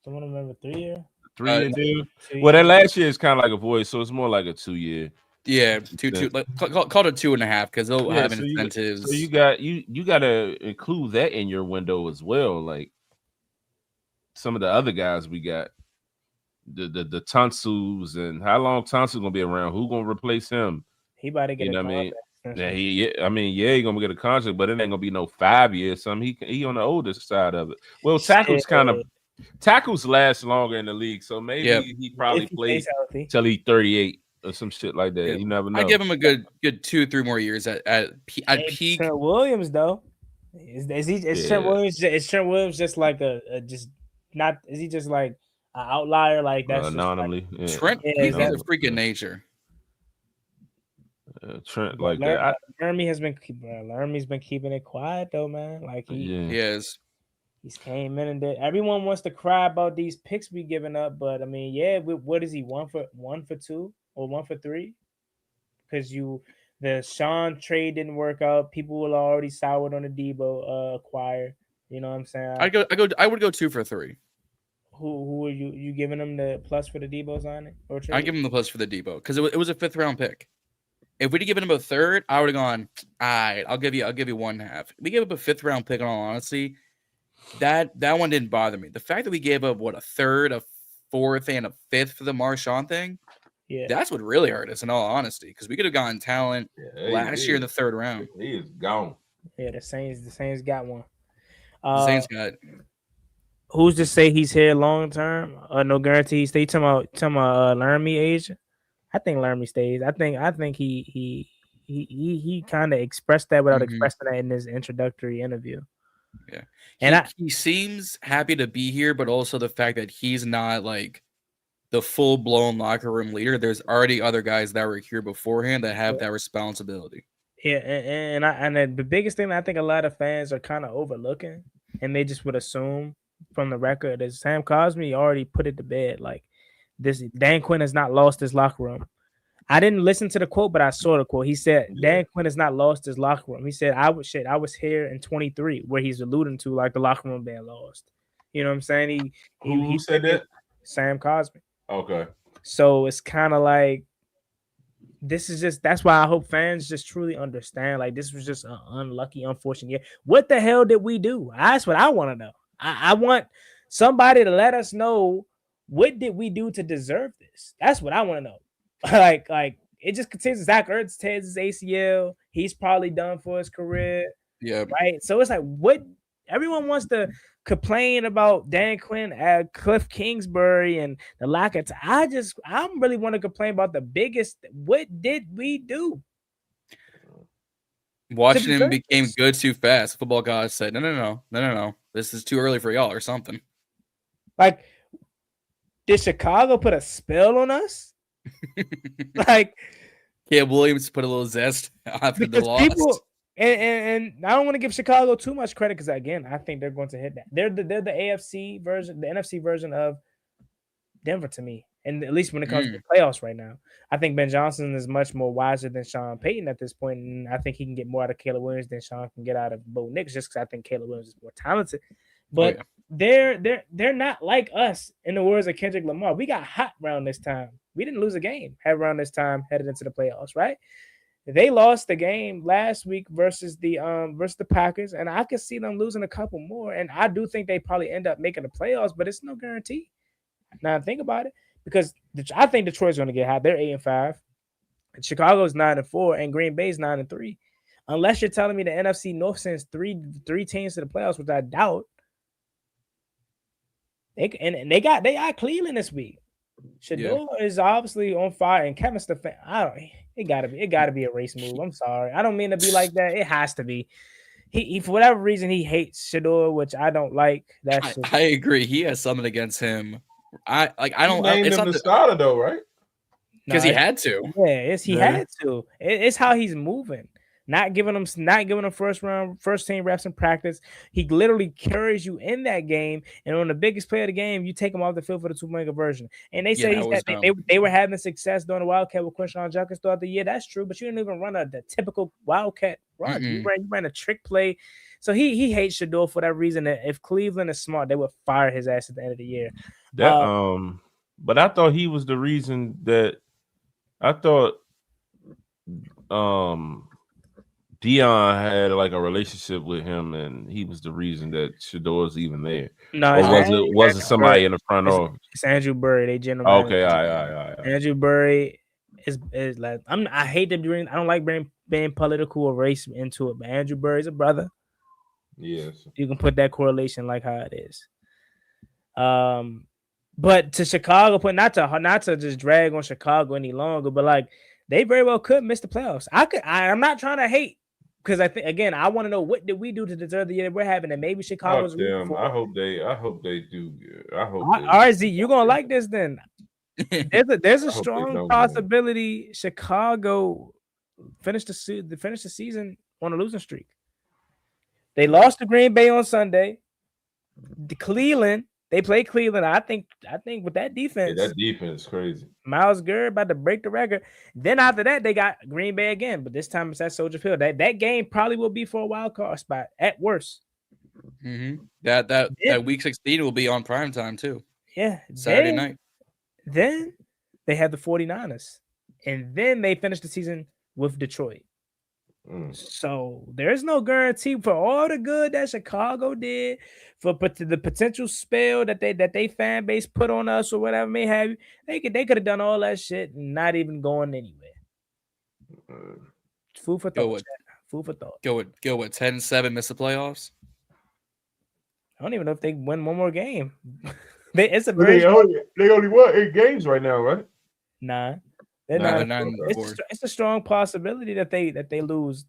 someone remember 3 year? 3-year deal. 2 Well, that years. last year is kind of like a voice, so it's more like a 2-year. Yeah, two, like call it 2.5 because they'll Yeah, have so incentives. you got you got to include that in your window as well. Like some of the other guys we got, the Tonsils, and how long Tonsil gonna be around? Who gonna replace him? He about to get You a know what I mean? contract. He gonna get a contract, but it ain't gonna be no 5 years. Something he on the older side of it. Well, Shit. tackles last longer in the league, so maybe Yep. he probably If he play stays healthy. till he 38 or some shit like that. Yeah. You never know. I give him a good 2-3 more years at peak. Trent Williams though. Is Trent Yeah. Williams? Is Trent Williams just like a just not? Is he just like an outlier? Like that's just like, Anonymously. Yeah. Trent, Yeah, he's exactly. a freak of nature. Trent but like that. Laramie's been keeping it quiet though, man. Like He Yeah. is. he's came in and did. Everyone wants to cry about these picks we giving up, but I mean, yeah, what is he 1-for-2 or 1-for-3? Because the Sean trade didn't work out. People will already soured on the Debo acquire. You know what I'm saying? I would go 2-for-3. Who are you giving them the plus for the Debo signing or trade? I give him the plus for the Debo because it was a 5th round pick. If we'd given him a 3rd, I would have gone. All right, I'll give you 1/2. We gave up a 5th round pick. In all honesty, that one didn't bother me. The fact that we gave up a 3rd, a 4th, and a 5th for the Marshawn thing, Yeah, that's what really hurt us. In all honesty, because we could have gotten talent last year in the 3rd round. He is gone. yeah. The Saints got one. The Saints got. Who's to say he's here long term? No guarantees. They talking about Laramie age. I think Laramie stays. I think he kind of expressed that without expressing that in his introductory interview. Yeah, And he seems happy to be here, but also the fact that he's not like the full blown locker room leader. There's already other guys that were here beforehand that have that responsibility. Yeah, and the biggest thing that I think a lot of fans are kind of overlooking, and they just would assume from the record is Sam Cosmi already put it to bed. Like this, Dan Quinn has not lost his locker room. I didn't listen to the quote, but I saw the quote. He said Dan Quinn has not lost his locker room. He said I was here in 23, where he's alluding to like the locker room being lost. You know what I'm saying? Who said that? Sam Cosmi. Okay. So it's kind of like that's why I hope fans just truly understand. Like this was just an unlucky, unfortunate year. What the hell did we do? That's what I want to know. I want somebody to let us know what did we do to deserve this. That's what I want to know. like it just continues. Zach Ertz tears his ACL. He's probably done for his career. Yeah. Right. So it's like what everyone wants to complain about Dan Quinn at Cliff Kingsbury and the lack of I really want to complain about the biggest. What did we do? Washington became good too fast. Football guys said, no. This is too early for y'all or something. Like, did Chicago put a spell on us? Like, Caleb Williams put a little zest after the loss. And I don't want to give Chicago too much credit because again, I think they're going to hit that. They're the AFC version, the NFC version of Denver to me, and at least when it comes to the playoffs right now, I think Ben Johnson is much more wiser than Sean Payton at this point, and I think he can get more out of Caleb Williams than Sean can get out of Bo Nix, just because I think Caleb Williams is more talented. But they're not like us. In the words of Kendrick Lamar, we got hot around this time. We didn't lose a game around this time headed into the playoffs, right? They lost the game last week versus the Packers, and I could see them losing a couple more. And I do think they probably end up making the playoffs, but it's no guarantee. Now think about it, because I think Detroit's going to get hot. They're 8-5, and Chicago's 9-4, and Green Bay's 9-3. Unless you're telling me the NFC North sends three teams to the playoffs, which I doubt. They got Cleveland this week. Shador is obviously on fire, and Kevin Stefanski. It gotta be a race move. I'm sorry, I don't mean to be like that. It has to be. He for whatever reason he hates Shador, which I don't like. I agree. He has something against him. I don't. Named him the starter though, right? Because he had to. Yeah, he had to. It's how he's moving. Not giving them first team reps in practice. He literally carries you in that game, and on the biggest play of the game, you take him off the field for the 2-point conversion. And they say they were having success doing the Wildcat with Quinshon Judkins throughout the year. That's true, but you didn't even run the typical Wildcat run. You ran a trick play. So he hates Shador for that reason. If Cleveland is smart, they would fire his ass at the end of the year. But I thought he was the reason that I thought Dion had like a relationship with him, and he was the reason that Shador's even there. No, Or was it Andrew somebody Berry. in the front It's, office? it's Andrew Berry, they general Okay, manager. all right. Andrew Berry is like I hate to bring. I don't like being political or race into it, but Andrew Berry's a brother. Yes. You can put that correlation like how it is. But to Chicago, not to just drag on Chicago any longer, but like they very well could miss the playoffs. I'm not trying to hate because I think again I want to know what did we do to deserve the year that we're having, and maybe Chicago's. Fuck them. I hope they do good. I hope they. RZ, you're gonna like this then. There's a I hope they strong don't possibility Chicago finish the season on a losing streak. They lost to Green Bay on Sunday. Cleveland, they played Cleveland. I think with that defense, that defense is crazy. Miles Garrett about to break the record. Then after that, they got Green Bay again, but this time it's at Soldier Field. That game probably will be for a wild card spot at worst. Mm-hmm. That week 16 will be on prime time too. Yeah, Saturday night. Then they have the 49ers, and then they finish the season with Detroit. So there's no guarantee for all the good that Chicago did, for the potential spell that they fan base put on us or whatever may have. They could have done all that shit and not even going anywhere. Food for thought. Food for thought. Go with 10-7, miss the playoffs. I don't even know if they win one more game. They only won 8 games right now, right? 9. It's a strong possibility that they lose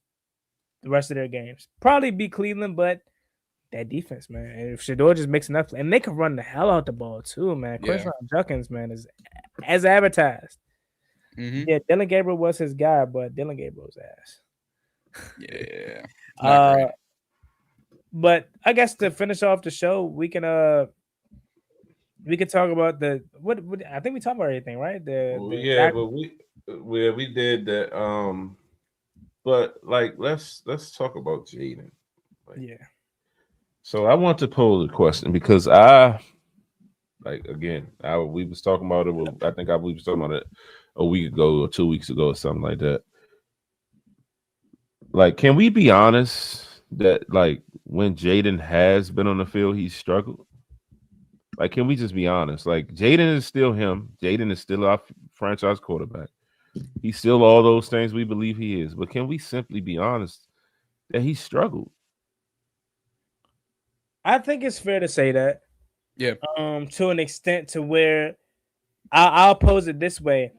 the rest of their games. Probably beat Cleveland, but that defense, man. And if Shador just mixing up, and they can run the hell out the ball too, man. Quinn Judkins, man, is as advertised. Mm-hmm. Yeah, Dylan Gabriel was his guy, but Dylan Gabriel's ass. Yeah. But I guess to finish off the show, we can talk about what I think we talked about everything, right? But we did that. But like let's talk about Jaden. So I want to pose a question because we was talking about it. I think we was talking about it a week ago or 2 weeks ago or something like that. Like, can we be honest that like when Jaden has been on the field, he's struggled? Like, can we just be honest? Like, Jaden is still him. Jaden is still our franchise quarterback. He's still all those things we believe he is. But can we simply be honest that he struggled? I think it's fair to say that. Yeah. To an extent to where I'll pose it this way.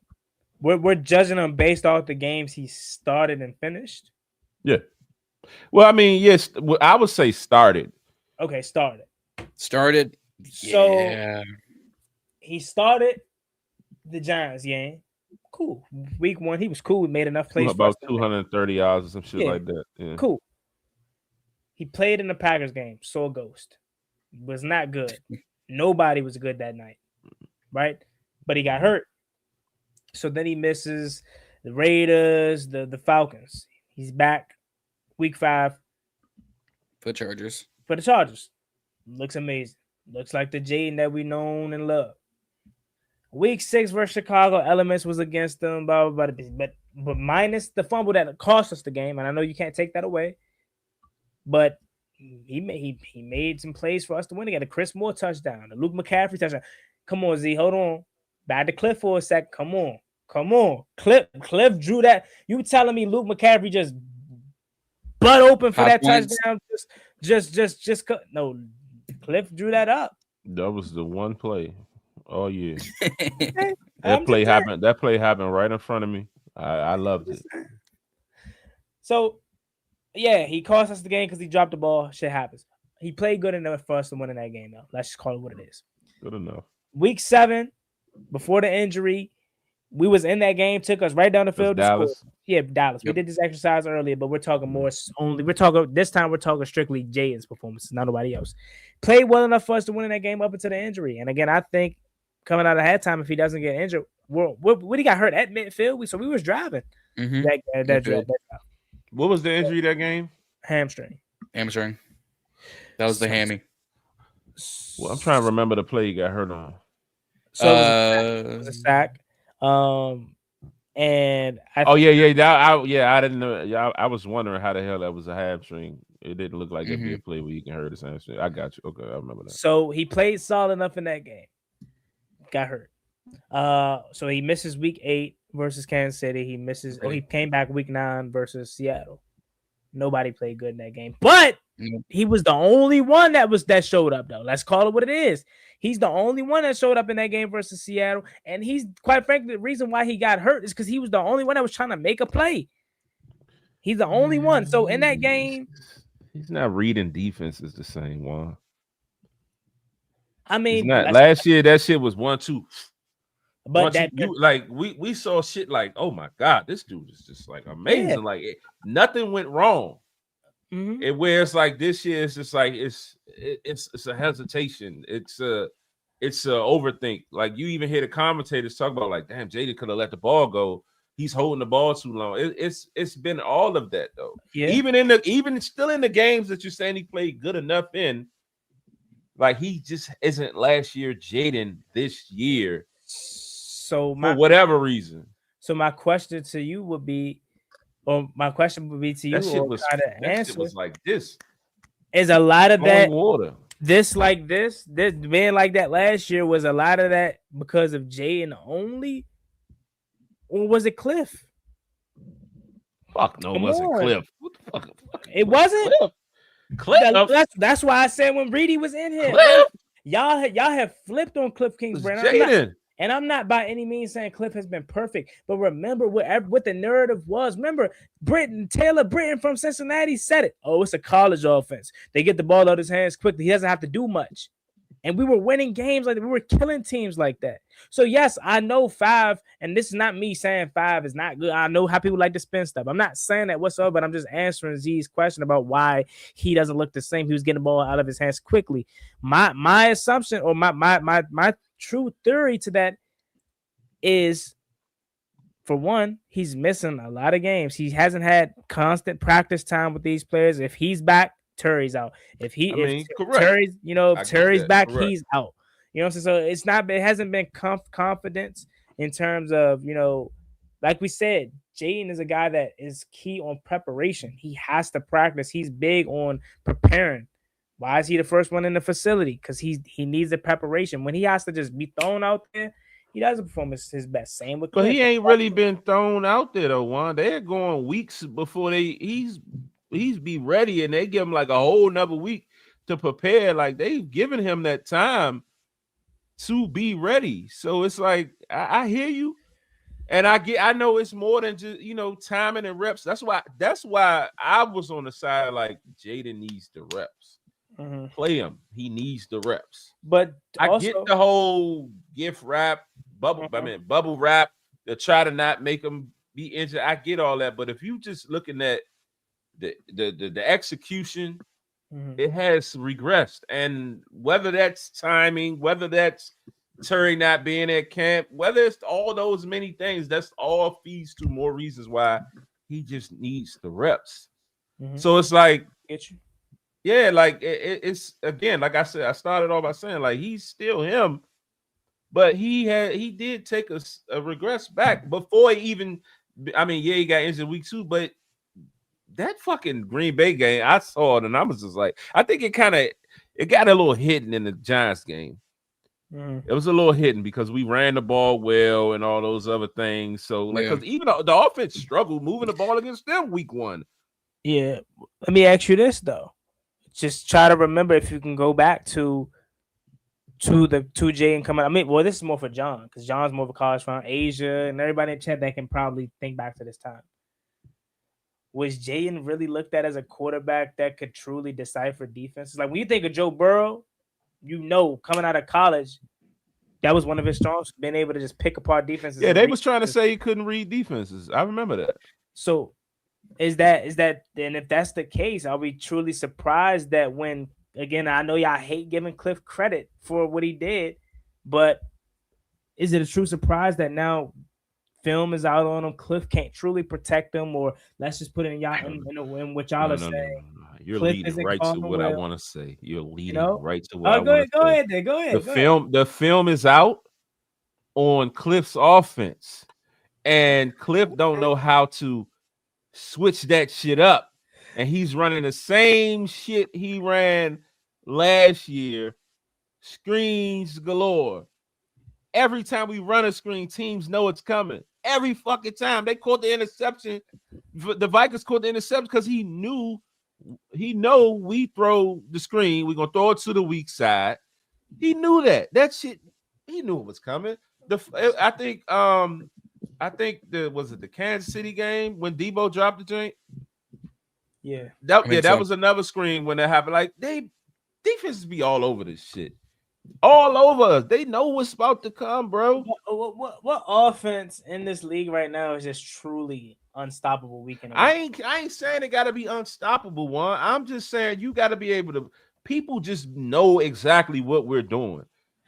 We're judging him based off the games he started and finished. Yeah. Well, I mean, yes, I would say started. Okay, started. So he started the Giants game. Cool. Week 1, he was cool. He made enough plays. About 230 yards or some shit like that. Yeah. Cool. He played in the Packers game. Saw a ghost. Was not good. Nobody was good that night. Right? But he got hurt. So then he misses the Raiders, the Falcons. He's back week 5. For the Chargers. Looks amazing. Looks like the Jaden that we known and love. Week 6 versus Chicago, elements was against them, blah, blah, blah, but minus the fumble that cost us the game, and I know you can't take that away. But he made some plays for us to win again. The Chris Moore touchdown, the Luke McCaffrey touchdown. Come on, Z, hold on. Back to Cliff for a sec. Come on. Cliff drew that. You telling me Luke McCaffrey just butt open for that touchdown? No. Cliff drew that up. That was the one play. Oh yeah. That play happened right in front of me. I loved it. So yeah, he cost us the game because he dropped the ball. Shit happens. He played good enough for us to win in that game, though. Let's just call it what it is. Good enough. Week 7, before the injury, we was in that game, took us right down the field. Dallas. Yeah, Dallas. Yep. We did this exercise earlier, but we're talking this time we're talking strictly Jaden's performance, not nobody else. Played well enough for us to win in that game up until the injury. And again, I think coming out of halftime, if he doesn't get injured, what he got hurt at midfield, so we was driving. Mm-hmm. That drive. What was the injury that game? Hamstring. That was the hammy. Well, I'm trying to remember the play he got hurt on. So it was a sack. And I Oh think yeah. I didn't know. Yeah, I was wondering how the hell that was a hamstring. It didn't look like that'd be a play where you can hurt his hamstring. I got you. Okay, I remember that. so. He played solid enough in that game. Got hurt. So he misses week 8 versus Kansas City. He misses. Oh, he came back week 9 versus Seattle. Nobody played good in that game, but he was the only one that showed up though. Let's call it what it is. He's the only one that showed up in that game versus Seattle, and he's quite frankly the reason why he got hurt is because he was the only one that was trying to make a play. He's the only one. So in that game, he's not reading defenses the same one. I mean, he's not. Last year that shit was 1-2. But that we saw shit like, oh my god, this dude is just like amazing. Yeah. Like nothing went wrong. Mm-hmm. Where it's like this year, it's just like it's a hesitation. It's a overthink. Like you even hear the commentators talk about like, damn, Jaden could have let the ball go. He's holding the ball too long. It's been all of that though. Yeah. Even still in the games that you're saying he played good enough in, like he just isn't last year Jaden this year. So for whatever reason. So my question to you would be. Well, my question would be to you, shit was like this. Is a lot of that water. This being like that last year was a lot of that because of Jaden only, or was it Cliff? Fuck no, it wasn't Cliff. What the fuck? It wasn't Cliff. That's why I said when Reedy was in here, y'all have flipped on Cliff Kingsbury. And I'm not by any means saying Cliff has been perfect, but remember what the narrative was. Remember, Taylor Britton from Cincinnati said it. Oh, it's a college offense. They get the ball out of his hands quickly. He doesn't have to do much. And we were winning games like that. We were killing teams like that. So, yes, I know 5, and this is not me saying 5 is not good. I know how people like to spin stuff. I'm not saying that whatsoever, but I'm just answering Z's question about why he doesn't look the same. He was getting the ball out of his hands quickly. My assumption or my true theory to that is, for one, he's missing a lot of games. He hasn't had constant practice time with these players. If he's back, Terry's out. If Terry's, Terry's back, correct. He's out. You know what I'm saying? So it hasn't been confidence in terms of, like we said, Jaden is a guy that is key on preparation. He has to practice. He's big on preparing. Why is he the first one in the facility? Because he needs the preparation. When he has to just be thrown out there, he doesn't perform his best. Same with Cliff. But he ain't really been thrown out there though, Juan. They're going weeks before he's be ready, and they give him like a whole nother week to prepare. Like they've given him that time to be ready. So it's like I hear you, and I know it's more than just timing and reps. That's why I was on the side like Jaden needs the reps. Mm-hmm. Play him. He needs the reps. But I get the whole gift wrap, bubble wrap to try to not make him be injured. I get all that, but if you just looking at the execution, mm-hmm. it has regressed. And whether that's timing, whether that's Terry not being at camp, whether it's all those many things, that's all feeds to more reasons why he just needs the reps. Mm-hmm. So it's like, yeah, like it's again, like I said, I started off by saying like he's still him, but he did take a regress back before he even. I mean, yeah, he got injured week 2, but that fucking Green Bay game, I saw it and I was just like, I think it got a little hidden in the Giants game. Mm. It was a little hidden because we ran the ball well and all those other things. So like, because even the offense struggled moving the ball against them week 1. Yeah, let me ask you this though. Just try to remember if you can go back to the 2J and come out. I mean, well, this is more for John because John's more of a college fan. Asia and everybody in chat that can probably think back to this time. Was Jaden really looked at as a quarterback that could truly decipher defenses? Like when you think of Joe Burrow, coming out of college, that was one of his strengths, being able to just pick apart defenses. Yeah, they was trying to say he couldn't read defenses. I remember that. So is that then if that's the case, are we truly surprised that when, again, I know y'all hate giving Cliff credit for what he did, but is it a true surprise that now film is out on him, Cliff can't truly protect him, or let's just put it in what y'all are saying? No. You're Cliff leading right to what I want to say. You're leading right to what I want to say. Go ahead. The film is out. on Cliff's offense, and Cliff don't know how to switch that shit up, and he's running the same shit he ran last year, screens galore. Every time we run a screen, teams know it's coming. Every fucking time. They caught the interception. The Vikings caught the interception because he know we throw the screen. We're gonna throw it to the weak side. He knew that. That shit, he knew it was coming. I think was it the Kansas City game when Debo dropped the joint? Yeah. That was another screen when that happened. Like, they defenses be all over this shit. All over us. They know what's about to come, bro. What offense in this league right now is just truly unstoppable week in a week? I ain't saying it gotta be unstoppable, one. I'm just saying you gotta be able to. People just know exactly what we're doing.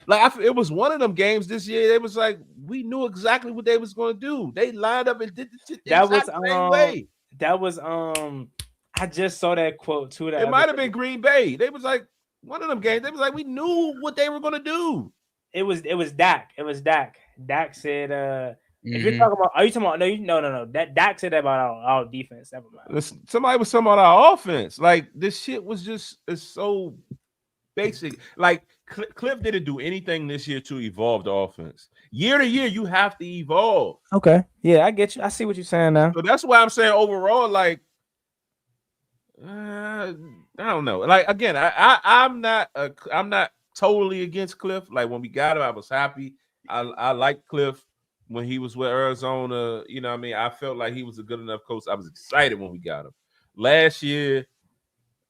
Like, it was one of them games this year. They was like, we knew exactly what they was going to do. They lined up and did the shit the same way. That was I just saw that quote too. It might have been Green Bay. They was like, one of them games. They was like, we knew what they were going to do. It was Dak. It was Dak. Dak said, if you're talking about, are you talking about? No. That Dak said that about our defense. Never mind. Listen, somebody was talking about our offense. Like, this shit was it's so basic. Like, Cliff didn't do anything this year to evolve the offense. Year to year, you have to evolve. Okay. Yeah, I get you. I see what you're saying now. So that's why I'm saying overall, like, I don't know. Like, again, I'm not totally against Cliff. Like, when we got him, I was happy. I liked Cliff when he was with Arizona. You know what I mean? I felt like he was a good enough coach. I was excited when we got him. Last year,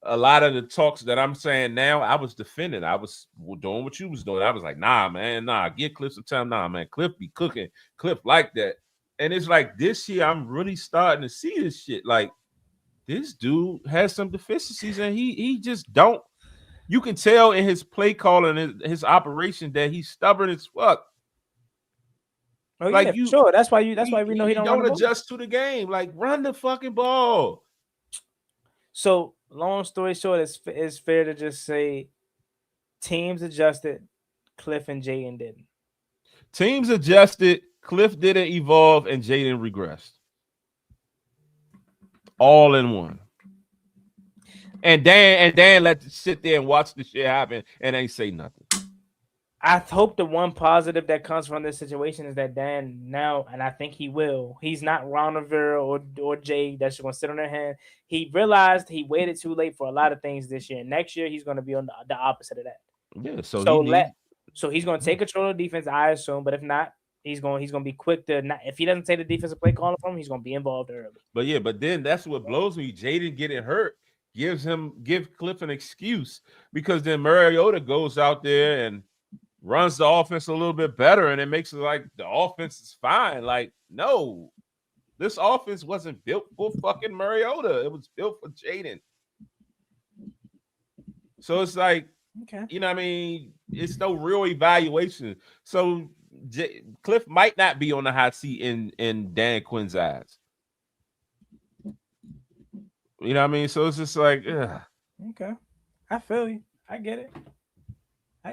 a lot of the talks that I'm saying now, I was defending. I was doing what you was doing. I was like, nah, man, give Cliff some time. Nah, man, Cliff be cooking. Cliff like that. And it's like this year, I'm really starting to see this shit. Like, this dude has some deficiencies, and he just don't. You can tell in his play calling and his operation that he's stubborn as fuck. Oh, like, yeah, sure. That's why we know he don't adjust to the game. Like, run the fucking ball. So, long story short, it's fair to just say teams adjusted, Cliff and Jaden didn't. Teams adjusted, Cliff didn't evolve, and Jaden regressed. All in one. And Dan let sit there and watch the shit happen and ain't say nothing. I hope the one positive that comes from this situation is that Dan now, and I think he will, he's not Ron Rivera or Jay that's just going to sit on their hand. He realized he waited too late for a lot of things this year. Next year, he's going to be on the opposite of that. Yeah, so he's going to take control of the defense, I assume. But if not, he's going to be quick to not. If he doesn't take the defensive play calling from him, he's going to be involved early. But then that's what blows me. Jaden getting hurt give Cliff an excuse, because then Mariota goes out there and runs the offense a little bit better, and it makes it like the offense is fine. Like, no, this offense wasn't built for fucking Mariota. It was built for Jaden. So it's like, okay, you know what I mean? It's no real evaluation. So Cliff might not be on the hot seat in Dan Quinn's eyes. You know what I mean? So it's just like, ugh. Okay, I feel you. I get it. I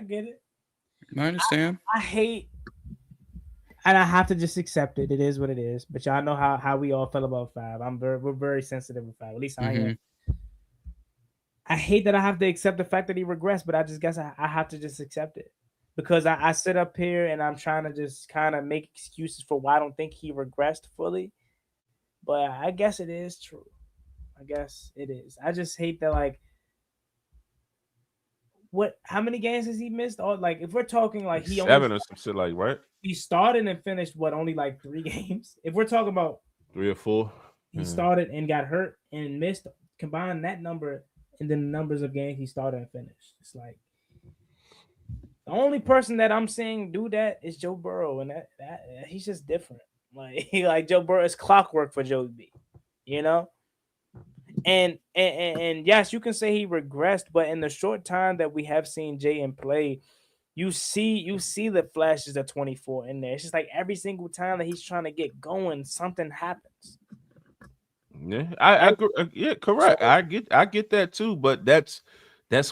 understand. I hate, and I have to just accept it. It is what it is. But y'all know how we all feel about 5. We're very sensitive with 5. At least I am. I hate that I have to accept the fact that he regressed, but I just guess I have to just accept it, because I sit up here and I'm trying to just kind of make excuses for why I don't think he regressed fully. But I guess it is true. I guess it is. I just hate that, like, how many games has he missed? Or, like, if we're talking like he 7 or some shit, like, right? He started and finished only like 3 games. If we're talking about 3 or 4, he started and got hurt and missed. Combine that number and then the numbers of games he started and finished. It's like the only person that I'm seeing do that is Joe Burrow, and that he's just different. Like Joe Burrow is clockwork for Joe B. You know. And yes, you can say he regressed, but in the short time that we have seen Jaden play, you see the flashes of 24 in there. It's just like every single time that he's trying to get going, something happens. Yeah, I yeah, correct. So, I get that too, but that's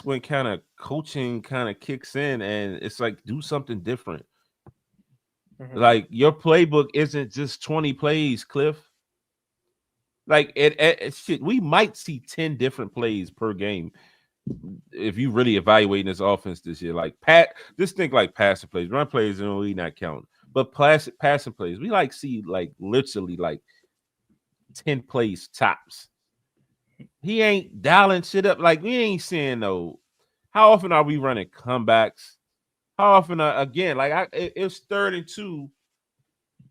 when kind of coaching kind of kicks in, and it's like, do something different. Mhm. Like your playbook isn't just 20 plays, Cliff. Like shit, we might see 10 different plays per game if you really evaluating this offense this year. Like just think like passing plays, run plays, and we not counting, but passing plays, we like see like literally like 10 plays tops. He ain't dialing shit up. Like we ain't seeing no. How often are we running comebacks? How often again? Like it's 3rd and 2,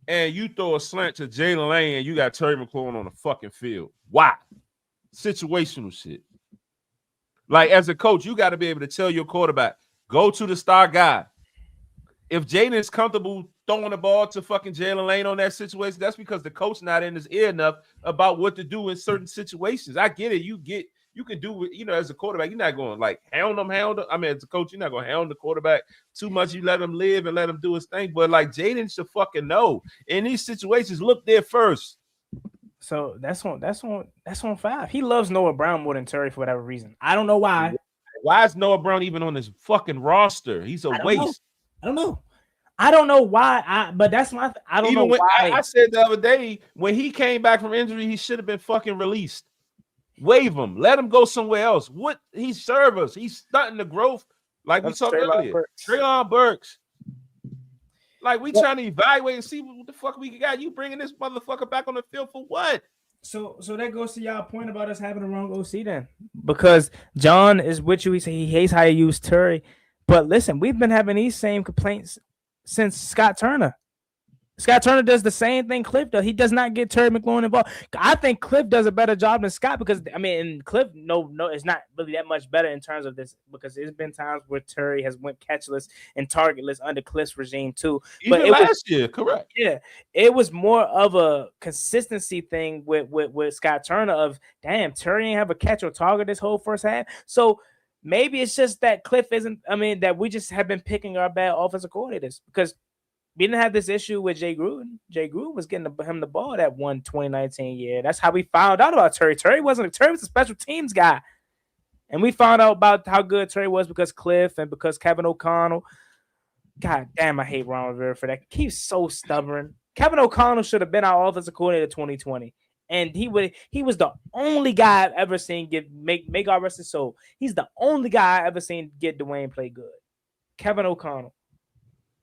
and you throw a slant to Jalen Lane, and you got Terry McLaurin on the fucking field. Why? Situational shit. Like as a coach, you got to be able to tell your quarterback, go to the star guy. If Jaden is comfortable throwing the ball to fucking Jalen Lane on that situation, that's because the coach not in his ear enough about what to do in certain situations. I get it. You can do it, as a quarterback, you're not going like hound him. I mean, as a coach, you're not going to hound the quarterback too much. You let him live and let him do his thing. But like Jaden should fucking know in these situations, look there first. So that's on 5. He loves Noah Brown more than Terry for whatever reason. I don't know why. Why is Noah Brown even on this fucking roster? He's a waste. I don't know why. But that's my. I don't know why. I said the other day when he came back from injury, he should have been fucking released. Waive him. Let him go somewhere else. What he serve us? He's stunting the growth, like we talked earlier. Treylon Burks. Like we trying to evaluate and see what the fuck we got. You bringing this motherfucker back on the field for what? So that goes to y'all point about us having the wrong OC then, because John is with you. He hates how you use Terry, but listen, we've been having these same complaints since Scott Turner. Scott Turner does the same thing Cliff does. He does not get Terry McLaurin involved. I think Cliff does a better job than Scott because, I mean, Cliff, no, it's not really that much better in terms of this because there's been times where Terry has went catchless and targetless under Cliff's regime too. Even but last year, correct. Yeah, it was more of a consistency thing with Scott Turner of, damn, Terry ain't have a catch or target this whole first half. So maybe it's just that Cliff isn't, that we just have been picking our bad offensive coordinators because we didn't have this issue with Jay Gruden. Jay Gruden was getting him the ball that 2019 year. That's how we found out about Terry. Terry was a special teams guy. And we found out about how good Terry was because Cliff and because Kevin O'Connell. God damn, I hate Ron Rivera for that. He's so stubborn. Kevin O'Connell should have been our offensive coordinator 2020. And he was the only guy I've ever seen make our rest his soul. He's the only guy I ever seen get Dwayne play good. Kevin O'Connell.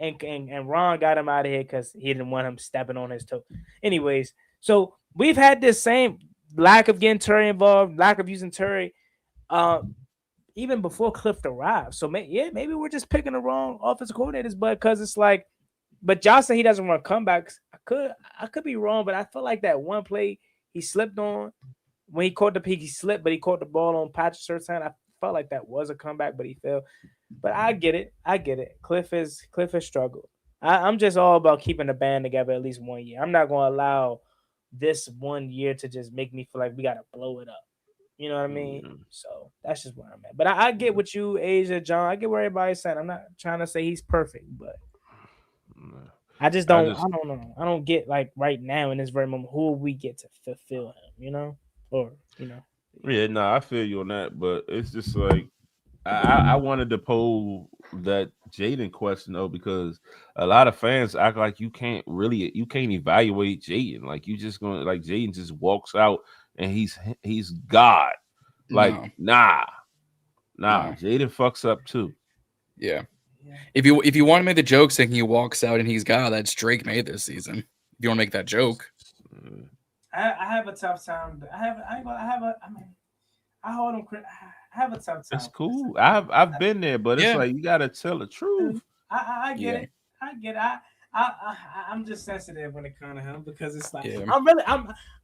And Ron got him out of here because he didn't want him stepping on his toe. Anyways, so we've had this same lack of getting Terry involved, lack of using Terry, even before Cliff arrived. So maybe we're just picking the wrong offensive coordinators, but because it's like, but Josh said he doesn't run comebacks. I could be wrong, but I feel like that one play he slipped on when he caught the peak, he slipped, but he caught the ball on Patrick Surtain. I felt like that was a comeback, but he failed. But I get it. Cliff has struggled. I'm just all about keeping the band together at least 1 year. I'm not going to allow this 1 year to just make me feel like we got to blow it up. You know what I mean? Mm-hmm. So that's just where I'm at. But I get what you, Asia, John. I get where everybody's saying. I'm not trying to say he's perfect, but I don't know. I don't get like right now in this very moment who we get to fulfill him, Yeah, no, I feel you on that, but it's just like I wanted to pose that Jaden question though, because a lot of fans act like you can't evaluate Jaden. Like you just going like Jaden just walks out and he's God. Like nah. Jaden fucks up too. Yeah. If you want to make the joke saying he walks out and he's God, that's Drake made this season. If you want to make that joke. I have a tough time. I have a tough time. It's cool. I've been there, but it's like you gotta tell the truth. I get it. I get it. I'm just sensitive when it comes to him because it's like I'm not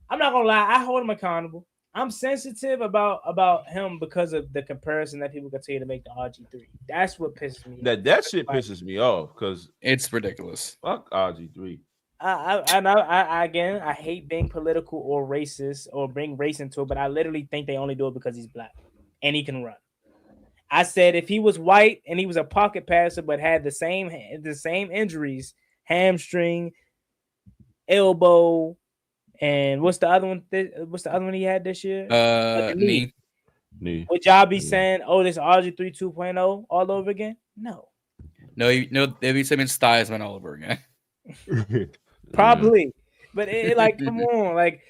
gonna lie. I hold him accountable. I'm sensitive about him because of the comparison that people continue to make to RG3. That's what pisses me off. That shit pisses me off because it's ridiculous. Fuck RG3. I hate being political or racist or bring race into it, but I literally think they only do it because he's black and he can run. I said if he was white and he was a pocket passer but had the same injuries, hamstring, elbow, and what's the other one? What's the other one he had this year? Knee. Would y'all be saying, "Oh, this RG3 2.0 all over again"? No. They'd be saying Stiesman all over again. Probably, but like, come on, like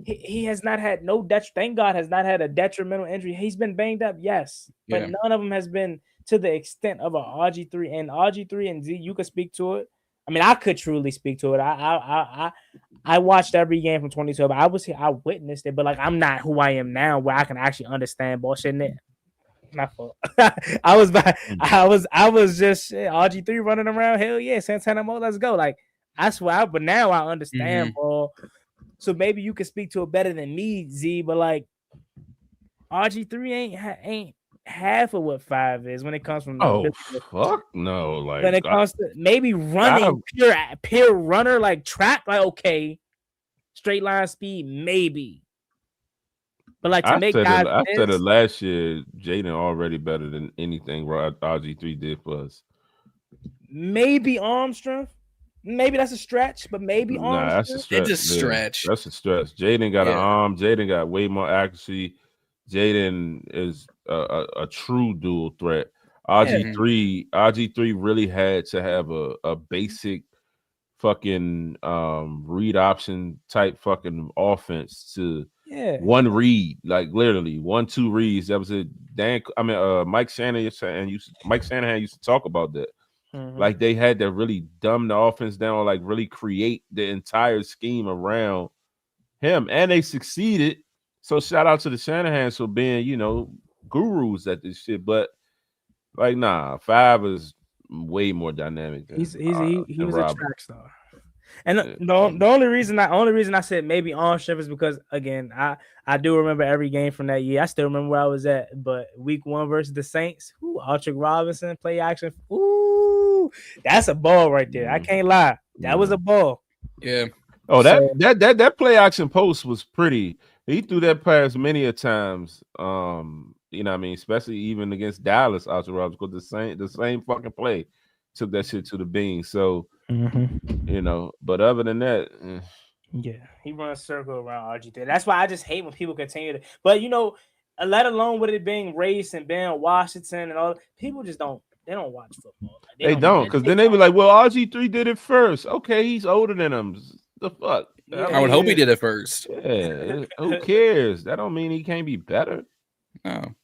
he has not had no thank God has not had a detrimental injury. He's been banged up, yes, but Yeah. none of them has been to the extent of a RG3 and RG3 and Z. You could speak to it. I mean, I could truly speak to it. I watched every game from 2012. I was here, I witnessed it, but like I'm not who I am now, where I can actually understand bullshit. My fault. I was just RG3 running around. Hell yeah, Santana Mo, let's go. Like I swear, but now I understand, bro. So maybe you can speak to it better than me, Z. But like RG3 ain't half of what 5 is when it comes from Oh fuck no! Like when it comes to maybe running pure runner like track, like okay, straight line speed maybe. But like to make guys, I said it last year. Jaden already better than anything RG3 did for us. Maybe arm strength. Maybe that's a stretch, but maybe arm Nah, that's a strength. stretch. It's a stretch. That's a stretch. Jaden got an arm. Jaden got way more accuracy. Jaden is a true dual threat. RG3 really had to have a basic fucking read option type fucking offense to one read, like literally 1-2 reads. That was it. Mike Shanahan used to talk about that. Like they had to really dumb the offense down, like really create the entire scheme around him, and they succeeded. So shout out to the Shanahans for being, gurus at this shit. But like, nah, 5 is way more dynamic than he was Robert. A track star. And the only reason I said maybe arm strength is because again I do remember every game from that year. I still remember where I was at. But week 1 versus the Saints, Altrick Robinson play action. Ooh, that's a ball right there. I can't lie, that was a ball. Yeah. Oh, that play action post was pretty. He threw that pass many a times. You know what I mean, especially even against Dallas. Altrick Robinson, because the same fucking play took that shit to the bean. So. But other than that, yeah, he runs a circle around RG3. That's why I just hate when people continue to. But let alone with it being race and being Washington and all, people just don't watch football. Like, they don't, because then they be like, "Well, RG3 did it first. Okay, he's older than him. The fuck." Yeah. I would hope he did it first. Yeah, who cares? That don't mean he can't be better. No.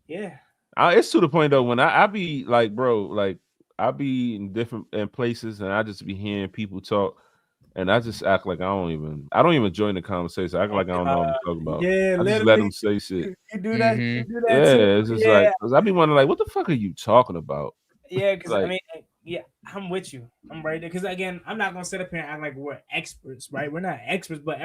Yeah, it's to the point though when I be like, bro, like. I be in different places and I just be hearing people talk and I just act like I don't even join the conversation. I act like I don't know what I'm talking about. Yeah, I just let them say shit. You do that. You do that yeah, too. it's just like, cause I be wondering like, what the fuck are you talking about? Yeah, because like, I mean, yeah, I'm with you. I'm right there. Because again, I'm not gonna sit up here and act like we're experts, right? We're not experts, but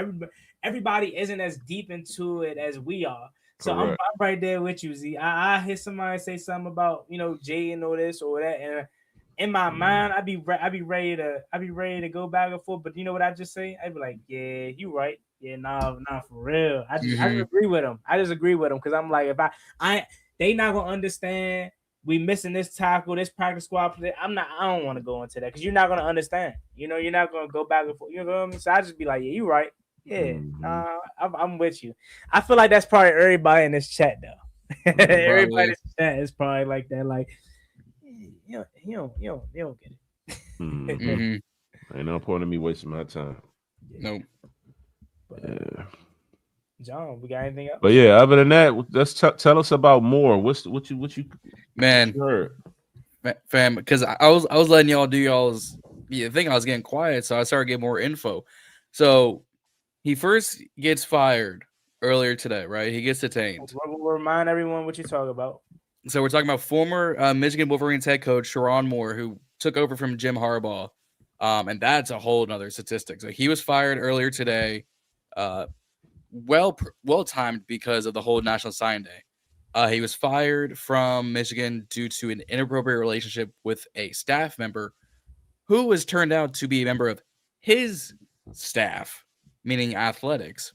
everybody isn't as deep into it as we are. So I'm right there with you, Z. I hear somebody say something about Jay and all this or that, and in my mind, I'd be ready to go back and forth. But you know what I just say? I'd be like, yeah, you right. Yeah, nah, for real. I just agree with him. I just agree with him because I'm like, if they not gonna understand. We missing this tackle, this practice squad play. I don't want to go into that because you're not gonna understand. You're not gonna go back and forth. You know what I mean? So I just be like, yeah, you right. Yeah, I'm with you. I feel like that's probably everybody in this chat though. Everybody in this chat is probably like that. Like, you don't get it. Ain't no point in me wasting my time. Nope. Yeah. John, we got anything else? But yeah, other than that, let's tell us about more. What you heard, fam? Because I was letting y'all do y'all's. I think I was getting quiet, so I started getting more info. So he first gets fired earlier today, right? He gets detained. We'll remind everyone what you talk about. So we're talking about former Michigan Wolverines head coach Sherrone Moore, who took over from Jim Harbaugh, and that's a whole nother statistic. So he was fired earlier today. Well timed because of the whole National Sign Day. He was fired from Michigan due to an inappropriate relationship with a staff member who was turned out to be a member of his staff, meaning athletics.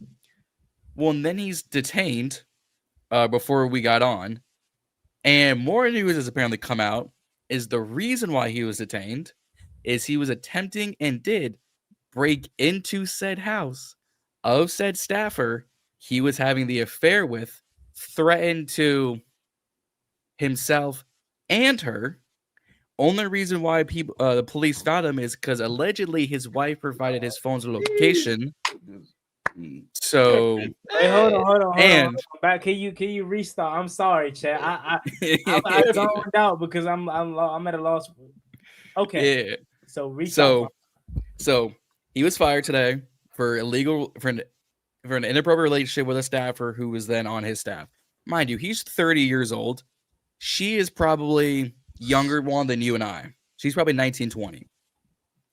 Well, and then he's detained before we got on. And more news has apparently come out is the reason why he was detained is he was attempting and did break into said house of said staffer he was having the affair with, threatened to himself and her, only reason why people the police found him is because allegedly his wife provided his phone's location. So Wait, hold on. and Back, can you restart? I'm sorry, Chad. I zoned out because I'm at a loss. Okay. yeah. So restart. So he was fired today for an inappropriate relationship with a staffer who was then on his staff. Mind you, he's 30 years old. She is probably younger one than you and I. She's probably 19, 20.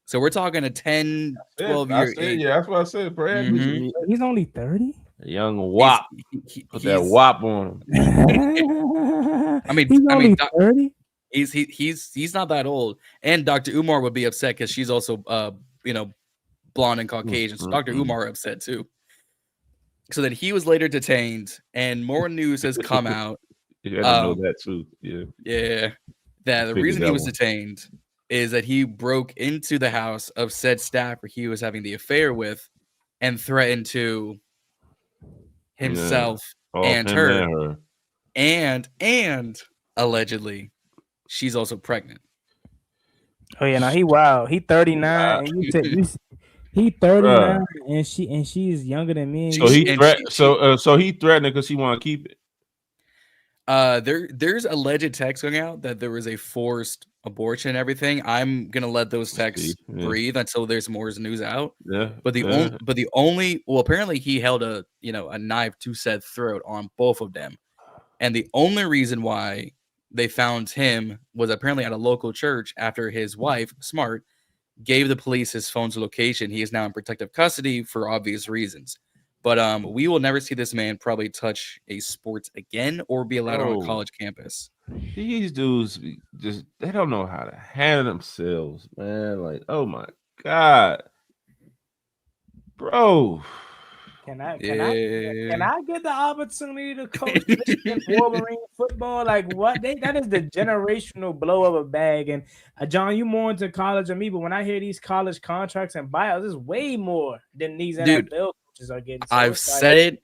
So we're talking a 10, 12 year age. Yeah, that's what I said, Brad. Mhm. He's only 30. A young wop. Put that He's- wop on him. I mean, He's only 30. he's not that old. And Dr. Umar would be upset because she's also blonde and Caucasian. So Dr. Umar upset too. So that he was later detained, and more news has come out. You had to know that too. Yeah. Yeah. That the Figured reason he that was one. detained is that he broke into the house of said staffer he was having the affair with and threatened to himself and him her. And allegedly she's also pregnant. Oh yeah, no, he wild. He 39, and he 39, and she is younger than me. So he threatened it because he want to keep it. There's alleged text going out that there was a forced abortion and everything. I'm gonna let those texts breathe until there's more news out. Yeah. But the only apparently he held a knife to said throat on both of them. And the only reason why they found him was apparently at a local church after his wife, Smart, gave the police his phone's location. He is now in protective custody for obvious reasons. But we will never see this man probably touch a sports again or be allowed on a college campus. These dudes they don't know how to handle themselves, man. Like, oh my God. Bro. Can I get the opportunity to coach Michigan Wolverine football? Like what? That is the generational blow of a bag. And John, you more into college than me, but when I hear these college contracts and buyouts, it's way more than these NFL coaches are getting. So I've said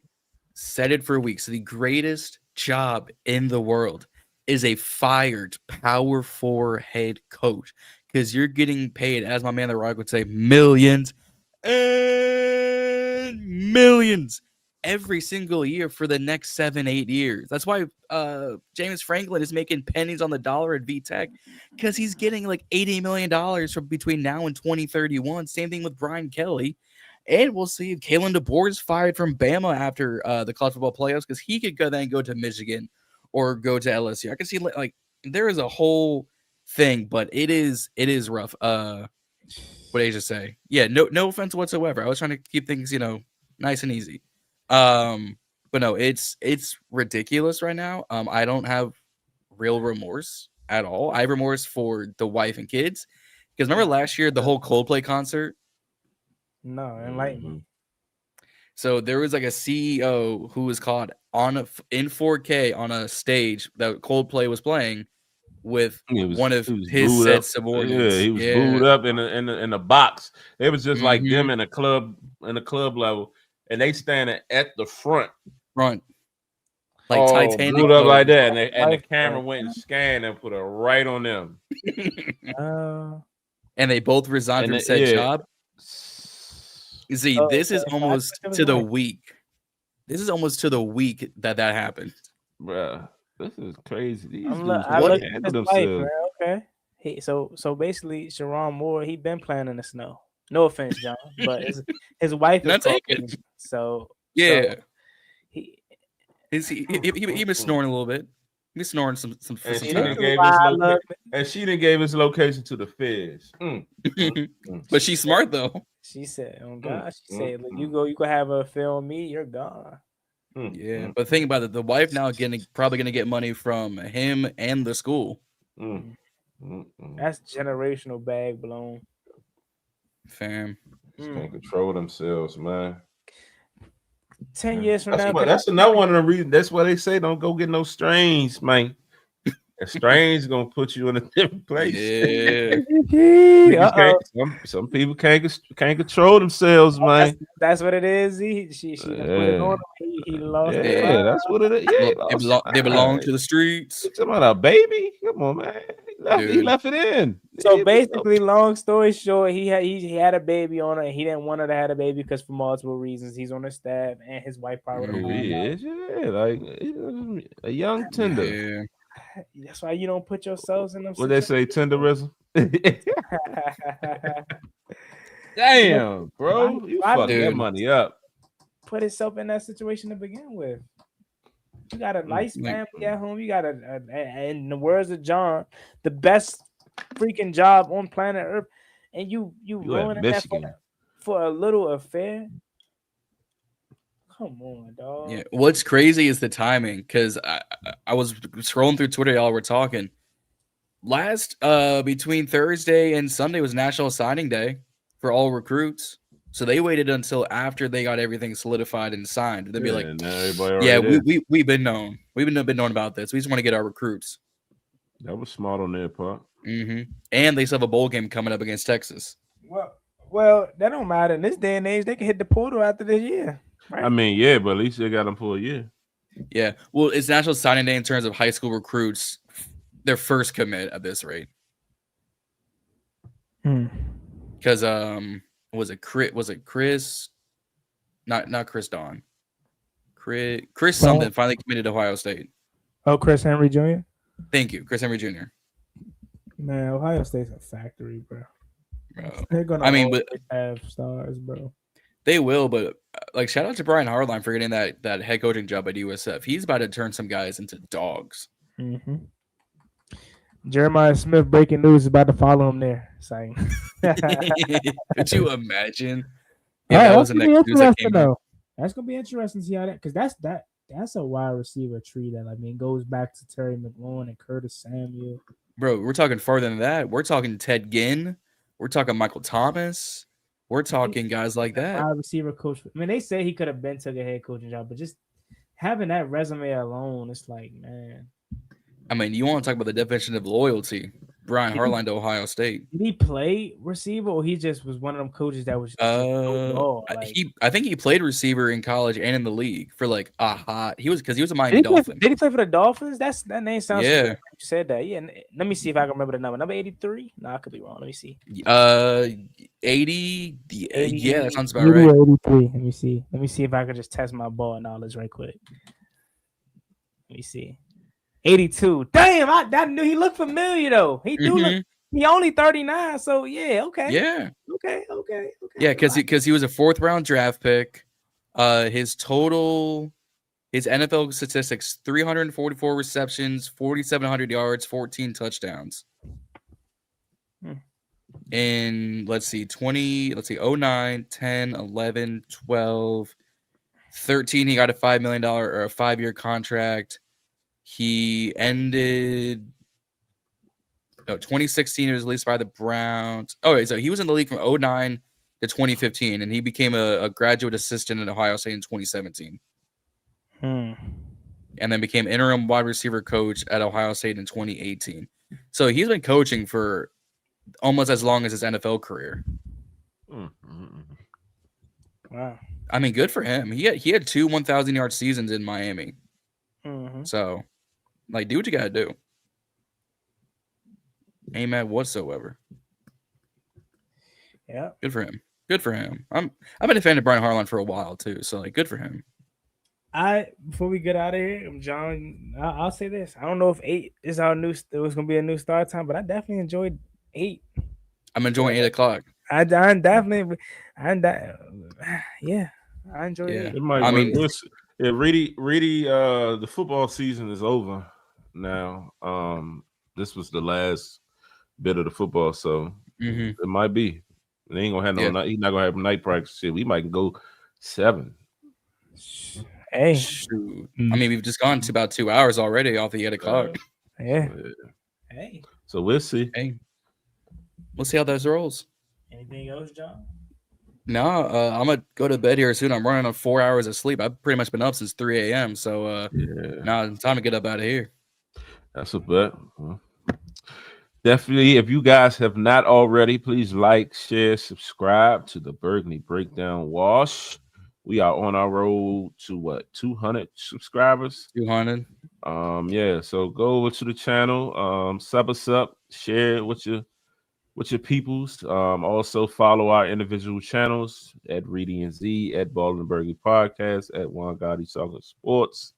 it for weeks. The greatest job in the world is a fired Power 4 head coach because you're getting paid, as my man The Rock would say, millions and millions every single year for the next 7-8 years. That's why James Franklin is making pennies on the dollar at VTech because he's getting like $80 million from between now and 2031. Same thing with Brian Kelly. And we'll see if Kalen DeBoer is fired from Bama after the college football playoffs because he could then go to Michigan or go to LSU. I can see like there is a whole thing, but it is rough. What did I just say? Yeah, no offense whatsoever. I was trying to keep things, nice and easy. But no, it's ridiculous right now. I don't have real remorse at all. I have remorse for the wife and kids. Because remember last year, the whole Coldplay concert? No, enlighten me. So there was like a CEO who was caught in 4K on a stage that Coldplay was playing with one of his said subordinates. Yeah, he was booed up in a box. It was just like them in a club level, and they standing at the front, like Titanic, booed up like that, and the camera went and scanned and put it right on them. And they both resigned from said job. You see, this is almost to the week. This is almost to the week that happened, bruh. This is crazy. These dudes handle themselves. Okay. So basically, Sharon Moore, he been playing in the snow. No offense, John, but his wife is talking. So yeah, he been snoring a little bit. He been snoring some. And she didn't give his location to the feds. But she's smart though. She said, "Oh God," she said, "Look, you go have a film me, you're gone." Yeah, but think about it. The wife now probably gonna get money from him and the school. That's generational bag blown. Fam, can't control themselves, man. 10 years from now, that's another one of the reasons. That's why they say don't go get no strains, man. A strange gonna put you in a different place. Yeah. Some people can't control themselves, man. That's what it is. She put it on him. He lost. Yeah, that's what it is. Yeah, they belong to the streets. Talking about a baby. Come on, man. He left it in. So basically, long story short, he had a baby on her. And he didn't want her to have a baby because for multiple reasons. He's on her staff, and his wife probably would have Who found he out. is? Yeah, like a young tender. Yeah. That's why you don't put yourselves in them. What they say, tenderism. Damn, bro, you why fucked that dude. money up. Put himself in that situation to begin with. You got a nice Like- family at home. You got in the words of John, the best freaking job on planet Earth, and you You at ruining that Michigan. for a little affair. Come on, dog. Yeah. What's crazy is the timing, because I was scrolling through Twitter, y'all were talking. Last between Thursday and Sunday was National Signing Day for all recruits. So they waited until after they got everything solidified and signed. They'd be like, now everybody "Yeah, already there. we've been known. We've been known about this. We just want to get our recruits." That was smart on their part. And they still have a bowl game coming up against Texas. Well, that don't matter in this day and age. They can hit the portal after this year. Right? I mean, yeah, but at least they got them for a year. Yeah. Well, it's National Signing Day in terms of high school recruits, their first commit at this rate. Because was it Chris? Not Chris Don. Chris something finally committed to Ohio State. Oh, Chris Henry Jr. Thank you, Chris Henry Jr. Man, Ohio State's a factory, bro. Bro. They're gonna always have stars, bro. They will, but like shout out to Brian Harline for getting that head coaching job at USF. He's about to turn some guys into dogs. Jeremiah Smith breaking news is about to follow him there. Saying, could you imagine? Yeah, that was the next news that came out. That's gonna be interesting to see how that, because that's a wide receiver tree that goes back to Terry McLaurin and Curtis Samuel. Bro, we're talking farther than that. We're talking Ted Ginn. We're talking Michael Thomas. We're talking guys like that. Wide receiver coach. I mean, they say he could have been took a head coaching job, but just having that resume alone, it's like, man. I mean, you want to talk about the definition of loyalty? Brian Harline to Ohio State. Did he play receiver, or he just was one of them coaches that was just I think he played receiver in college and in the league for like a hot. He was a Miami Dolphin. Did he play for the Dolphins? That name sounds. Yeah. Familiar. You said that. Yeah. Let me see if I can remember the number. Number 83. No, I could be wrong. Let me see. 80. Yeah, that sounds about right. 83. Let me see. Let me see if I can just test my ball knowledge right quick. Let me see. 82. Damn, I knew he looked familiar though. He do look. He only 39, so yeah, okay. Yeah. Okay. Yeah, because he was a 4th round draft pick. His NFL statistics: 344 receptions, 4,700 yards, 14 touchdowns. And let's see, 09, 10, 11, 12, 13. He got a $5 million or a 5-year contract. He ended 2016. He was released by the Browns. Oh, so he was in the league from 09 to 2015, and he became a graduate assistant at Ohio State in 2017. And then became interim wide receiver coach at Ohio State in 2018. So he's been coaching for almost as long as his NFL career. Wow. I mean, good for him. He had 2 1,000-yard seasons in Miami. So, like, do what you gotta do. Ain't mad whatsoever. Yeah. Good for him. Good for him. I've been a fan of Brian Harline for a while too. So, like, good for him. Before we get out of here, John, I'll say this. I don't know if 8 is it was gonna be a new start time, but I definitely enjoyed 8. I'm enjoying 8 o'clock. I enjoyed it. It might. I mean, Reedy, the football season is over now. This was the last bit of the football, so it might be. They ain't gonna have no night. He's not gonna have night practice. Shit, we might go 7. Hey, shoot. I mean, we've just gone to about 2 hours already off the 8 o'clock. Yeah. Hey. So we'll see. Hey, we'll see how those rolls. Anything else, John? No, I'm gonna go to bed here soon. I'm running on 4 hours of sleep. I've pretty much been up since 3 a.m. So now it's time to get up out of here. That's a bet. Definitely, if you guys have not already, please like, share, subscribe to the Burgundy Breakdown Wash. We are on our road to 200 subscribers. 200. Yeah. So go over to the channel, sub us up, share it with your peoples. Also follow our individual channels at Reedy and Z, at Ball and Burgie Podcast, at Juan Gotti Soccer Sports.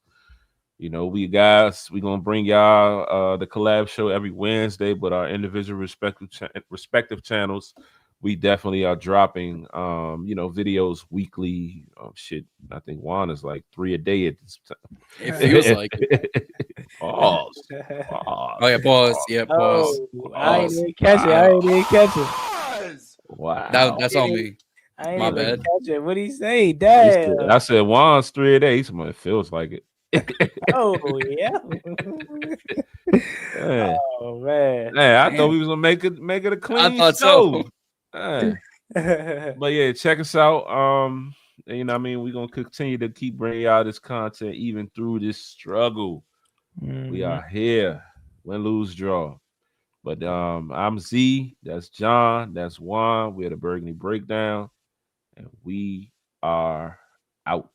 You know, we gonna bring y'all the collab show every Wednesday, but our individual respective channels, we definitely are dropping videos weekly. Shit, I think Juan is like 3 a day at this time. It feels like it. Pause. Oh yeah, pause. Yeah, pause. Oh, I ain't Pause. even catch it. I ain't even catch it. Wow. That's on me. I ain't My even bad. catch it. What'd he say? He Damn. said- I said Juan's 3 a day. Somebody feels like it. Oh yeah. Man. Oh man. Man, I Man. thought we was gonna make it a clean thought show. so. Man. But yeah, check us out. You know what I mean, we're gonna continue to keep bringing y'all this content even through this struggle. We are here. Win, lose, draw. But I'm Z, that's John, that's Juan. We're the Burgundy Breakdown, and we are out.